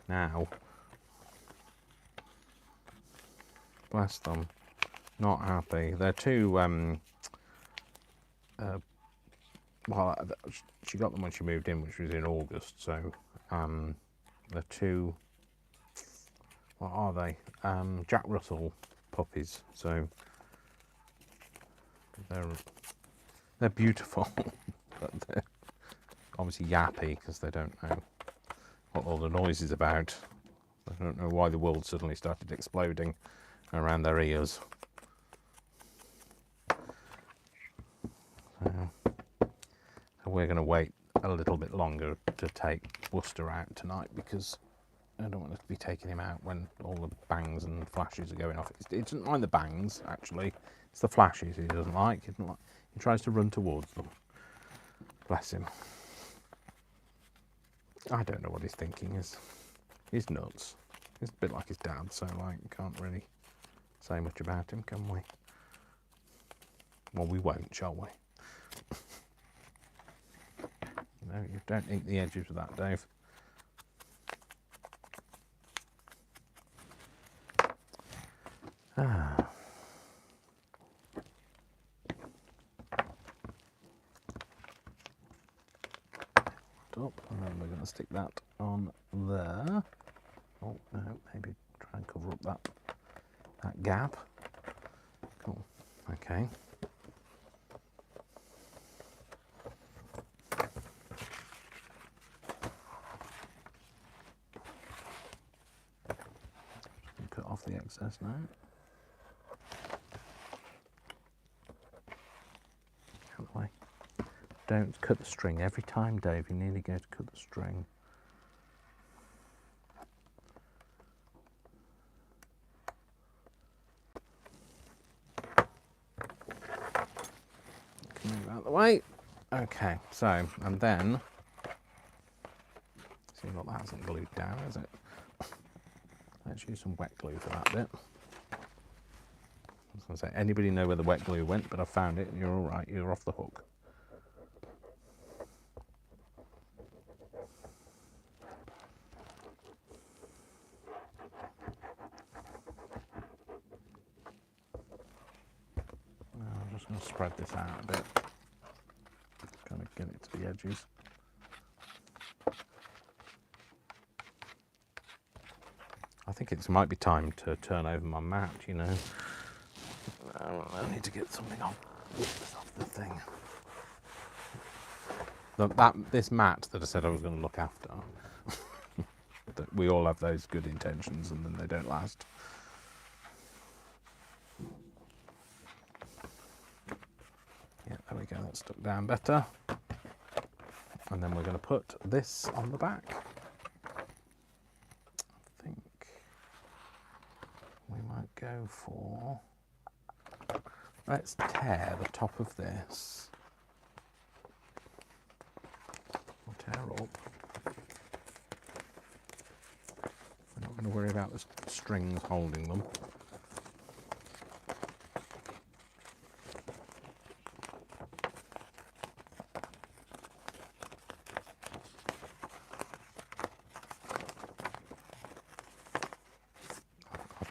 Speaker 1: now. Bless them. Not happy. They're too, well, she got them when she moved in, which was in August, so they're too, what are they? Jack Russell puppies, so they're beautiful, but they're obviously yappy because they don't know what all the noise is about. I don't know why the world suddenly started exploding around their ears. So we're going to wait a little bit longer to take Worcester out tonight, because I don't want to be taking him out when all the bangs and flashes are going off. He doesn't mind the bangs, actually. It's the flashes he doesn't like. He tries to run towards them. Bless him. I don't know what he's thinking. He's nuts. He's a bit like his dad, so can't really say much about him, can we? Well, we won't, shall we? No, you don't ink the edges of that, Dave. Up, and then we're going to stick that on there. Oh no, maybe try and cover up that gap. Cool. Okay. Cut off the excess now. Out of the way. Don't cut the string. Every time, Dave, you nearly go to cut the string. Move out of the way. Okay, so, and then, see what that hasn't glued down, is it? Let's use some wet glue for that bit. I was going to say, anybody know where the wet glue went, but I found it, and you're all right, you're off the hook. I'm just going to spread this out a bit, kind of get it to the edges. I think it might be time to turn over my mat, you know. I need to get something off the thing. This mat that I said I was going to look after, that we all have those good intentions and then they don't last. Yeah, there we go, that's stuck down better. And then we're going to put this on the back. I think we might go for, let's tear the top of this. We'll tear up. We're not going to worry about the strings holding them.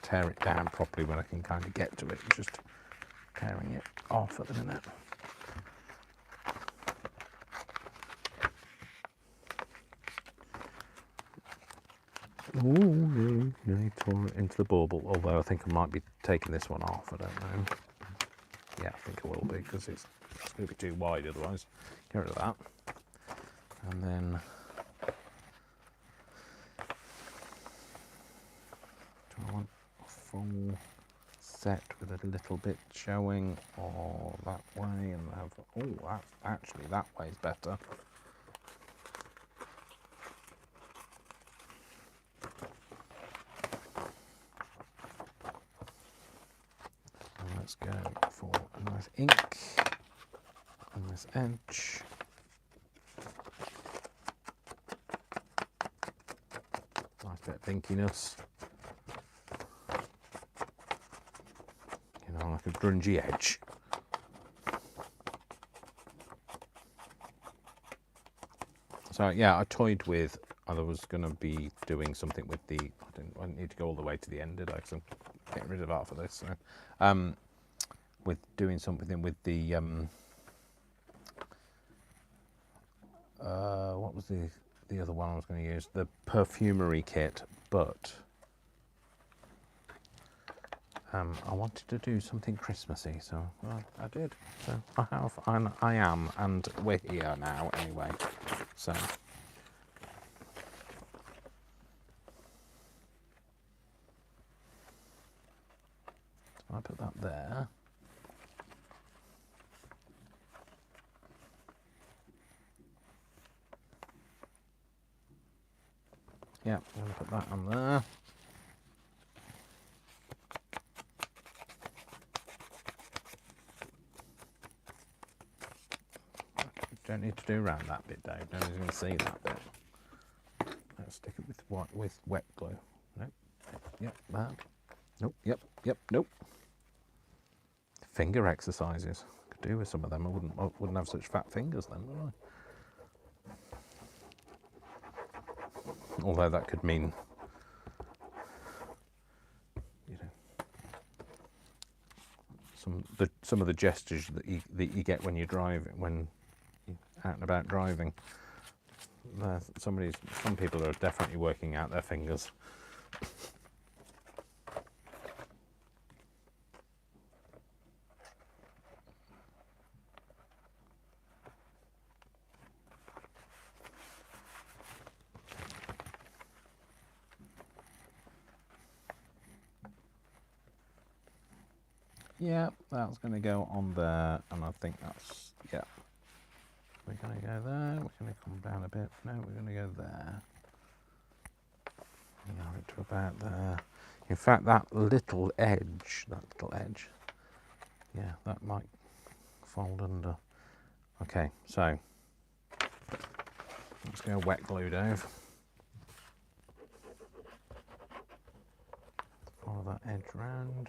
Speaker 1: Tear it down properly when I can kind of get to it, just tearing it off at the minute. Ooh, nearly tore it into the bauble, although I think I might be taking this one off, I don't know. Yeah, I think I will be, because it's It's going to be too wide otherwise. Get rid of that. And then do I want a full set with a little bit showing, or that way and have, oh, actually that way is better. And let's go for a nice ink on this edge. Nice bit of pinkiness. You know, like a grungy edge. So yeah, I toyed with, I was going to be doing something with the, I didn't need to go all the way to the end, did I? Because I'm getting rid of half of this. So, with doing something with the, what was the other one I was going to use? The perfumery kit, but I wanted to do something Christmassy, so well, I did. So I have, and I am, and we're here now anyway. So I put that there. Yeah, I'm going to put that on there. Don't need to do around that bit, Dave. Nobody's going to see that bit. Let's stick it with wet glue. Nope. Yep, that. Nope. Yep. Nope. Finger exercises. Could do with some of them. I wouldn't have such fat fingers then, would I? Although that could mean, you know, some of the gestures that you get when you're driving, when you're out and about driving. Some people are definitely working out their fingers. Yeah, that's going to go on there, and I think that's, yeah. We're going to go there, we're going to come down a bit. No, we're going to go there. And have it to about there. In fact, that little edge, yeah, that might fold under. Okay, so let's go wet glue, Dave. Follow that edge round.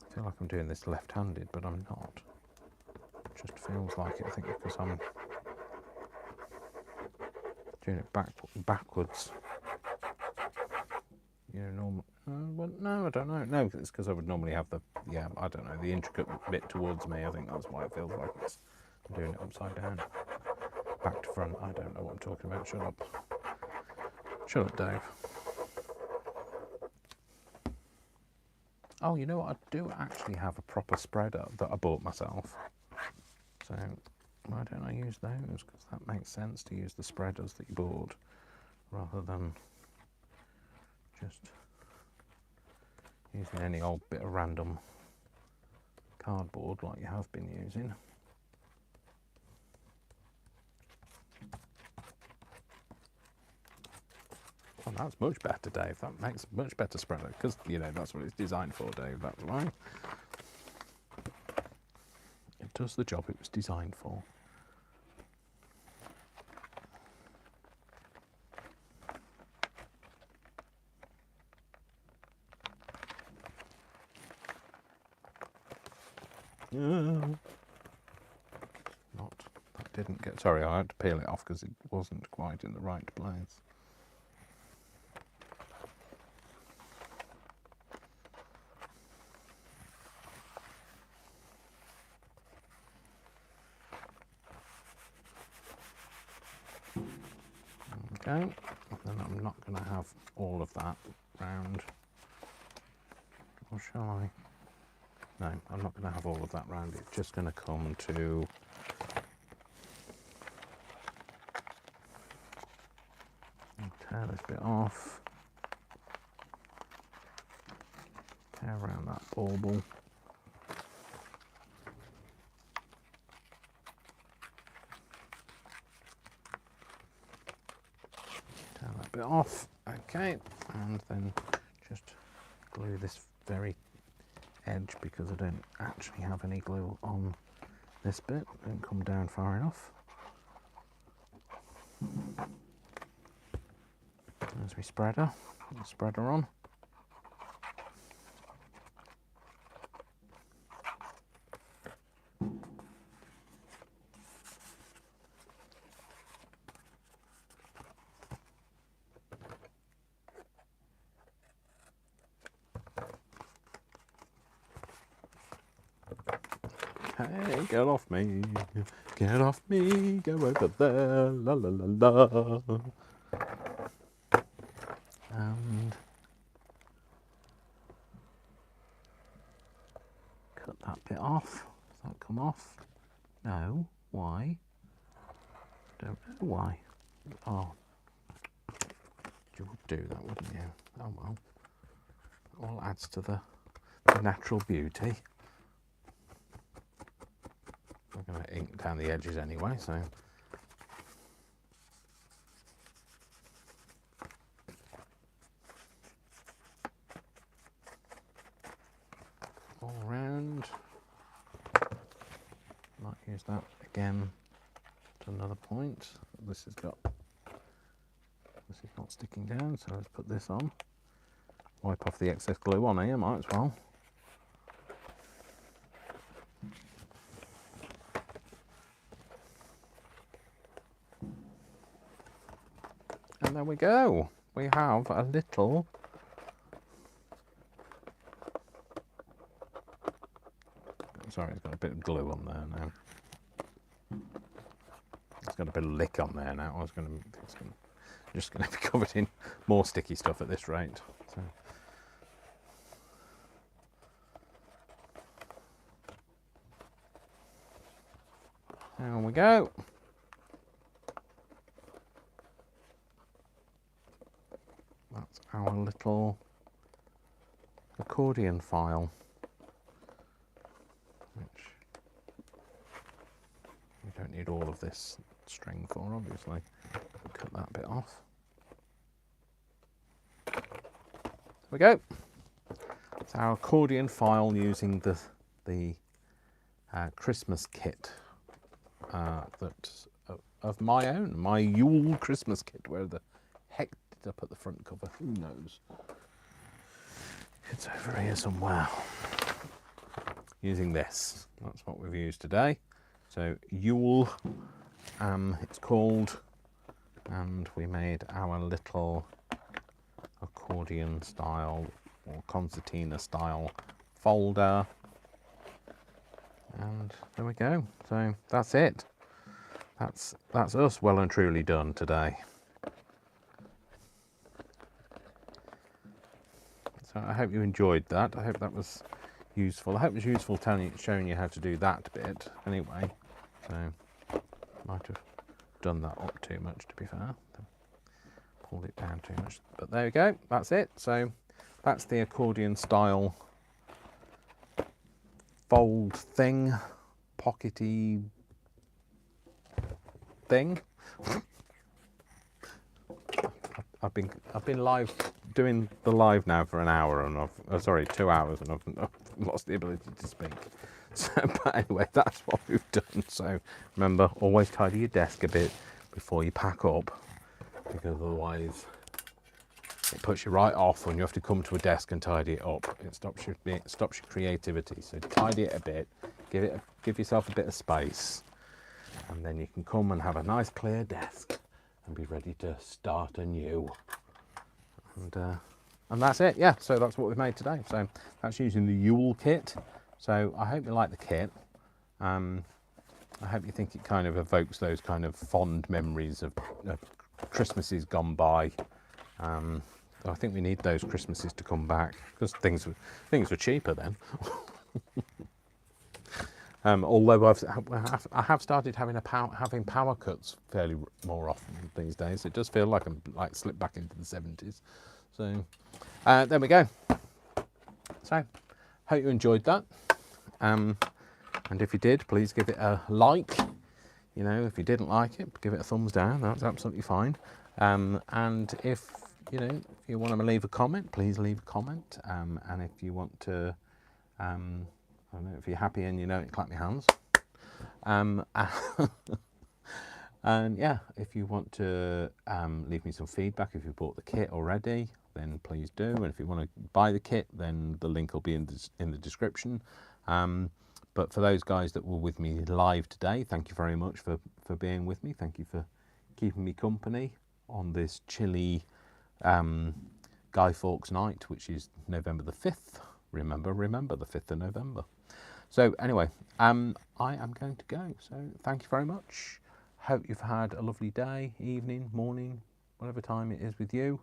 Speaker 1: I feel like I'm doing this left-handed, but I'm not. It just feels like it, I think, because I'm doing it backwards. You know, normal. Well, no, I don't know. No, it's because I would normally have the, yeah, I don't know, the intricate bit towards me. I think that's why it feels like I'm doing it upside down. Back to front. I don't know what I'm talking about. Shut up. Shut up, Dave. Oh, you know what? I do actually have a proper spreader that I bought myself. So why don't I use those? Because that makes sense to use the spreaders that you bought rather than just using any old bit of random cardboard like you have been using. Oh, that's much better, Dave. That makes a much better spreader because, you know, that's what it's designed for, Dave. That's why. It does the job it was designed for. That didn't get, sorry, I had to peel it off because it wasn't quite in the right place. Okay, and then I'm not going to have all of that round. Or shall I? No, I'm not going to have all of that round. It's just going to come to... Tear this bit off. Tear around that bauble. Tear that bit off. Okay, and then just glue this very edge because I don't actually have any glue on this bit. Don't come down far enough. There's my spreader. Spreader on. Hey, get off me, go over there, la la la la. And cut that bit off. Does that come off? No. Why? Don't know why. Oh, you would do that, wouldn't you? Oh well. All adds to the natural beauty. I'm going to ink down the edges anyway, so. All round. Might use that again to another point. This is not sticking down, so let's put this on. Wipe off the excess glue on here, might as well. And there we go. We have a little sorry, it's got a bit of glue on there now. It's got a bit of lick on there now. It's just going to be covered in more sticky stuff at this rate. So. There we go. That's our little accordion file, which we don't need all of this string for, obviously. Cut that bit off. There we go. It's our accordion file using the Christmas kit of my own, my Yule Christmas kit. Where the heck did I put the front cover? Who knows? It's over here somewhere. Using this. That's what we've used today. So Yule, it's called, and we made our little accordion style or concertina style folder. And there we go. So that's it. That's us well and truly done today. So I hope you enjoyed that. I hope that was useful. I hope it was useful showing you how to do that bit anyway. So might have done that up too much, to be fair. Pulled it down too much. But there we go. That's it. So that's the accordion style fold thing, pockety thing. I've been live doing the live now for an hour, and sorry, 2 hours, and I've lost the ability to speak. So, but anyway, that's what we've done. So remember, always tidy your desk a bit before you pack up, because otherwise it puts you right off when you have to come to a desk and tidy it up. It stops your creativity. So tidy it a bit, give yourself a bit of space, and then you can come and have a nice clear desk and be ready to start anew. And that's it. Yeah. So that's what we've made today. So that's using the Yule kit. So I hope you like the kit. I hope you think it kind of evokes those kind of fond memories of Christmases gone by. I think we need those Christmases to come back because things were cheaper then. Although I have started having power cuts fairly more often these days. It does feel like I'm like slipped back into the 70s. So there we go. So hope you enjoyed that. And if you did, please give it a like. You know, if you didn't like it, give it a thumbs down. That's absolutely fine. And if you want to leave a comment, please leave a comment. And if you want to, I don't know, if you're happy and you know it, clap your hands. And yeah, if you want to leave me some feedback, if you bought the kit already, then please do. And if you want to buy the kit, then the link will be in the description. But for those guys that were with me live today, thank you very much for being with me. Thank you for keeping me company on this chilly Guy Fawkes night, which is November the 5th. Remember the 5th of November. So anyway, I am going to go. So thank you very much. Hope you've had a lovely day, evening, morning, whatever time it is with you.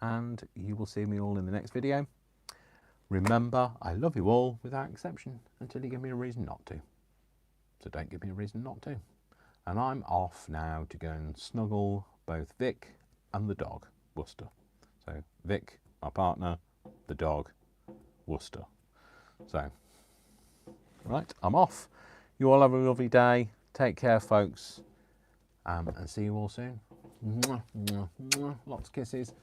Speaker 1: And you will see me all in the next video. Remember, I love you all without exception until you give me a reason not to. So don't give me a reason not to. And I'm off now to go and snuggle both Vic and the dog, Worcester. So Vic, my partner, the dog, Worcester. So, right, I'm off. You all have a lovely day. Take care, folks. And see you all soon. Mwah, mwah, mwah. Lots of kisses.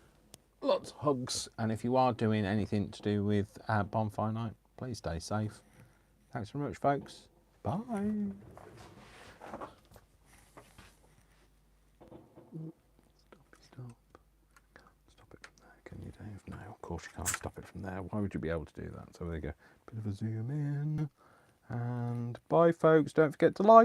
Speaker 1: Lots of hugs, and if you are doing anything to do with bonfire night, please stay safe. Thanks very much, folks. Bye. Stop. Can't stop it from there, can you, Dave? No, of course you can't stop it from there. Why would you be able to do that? So there you go. Bit of a zoom in. And bye, folks. Don't forget to like.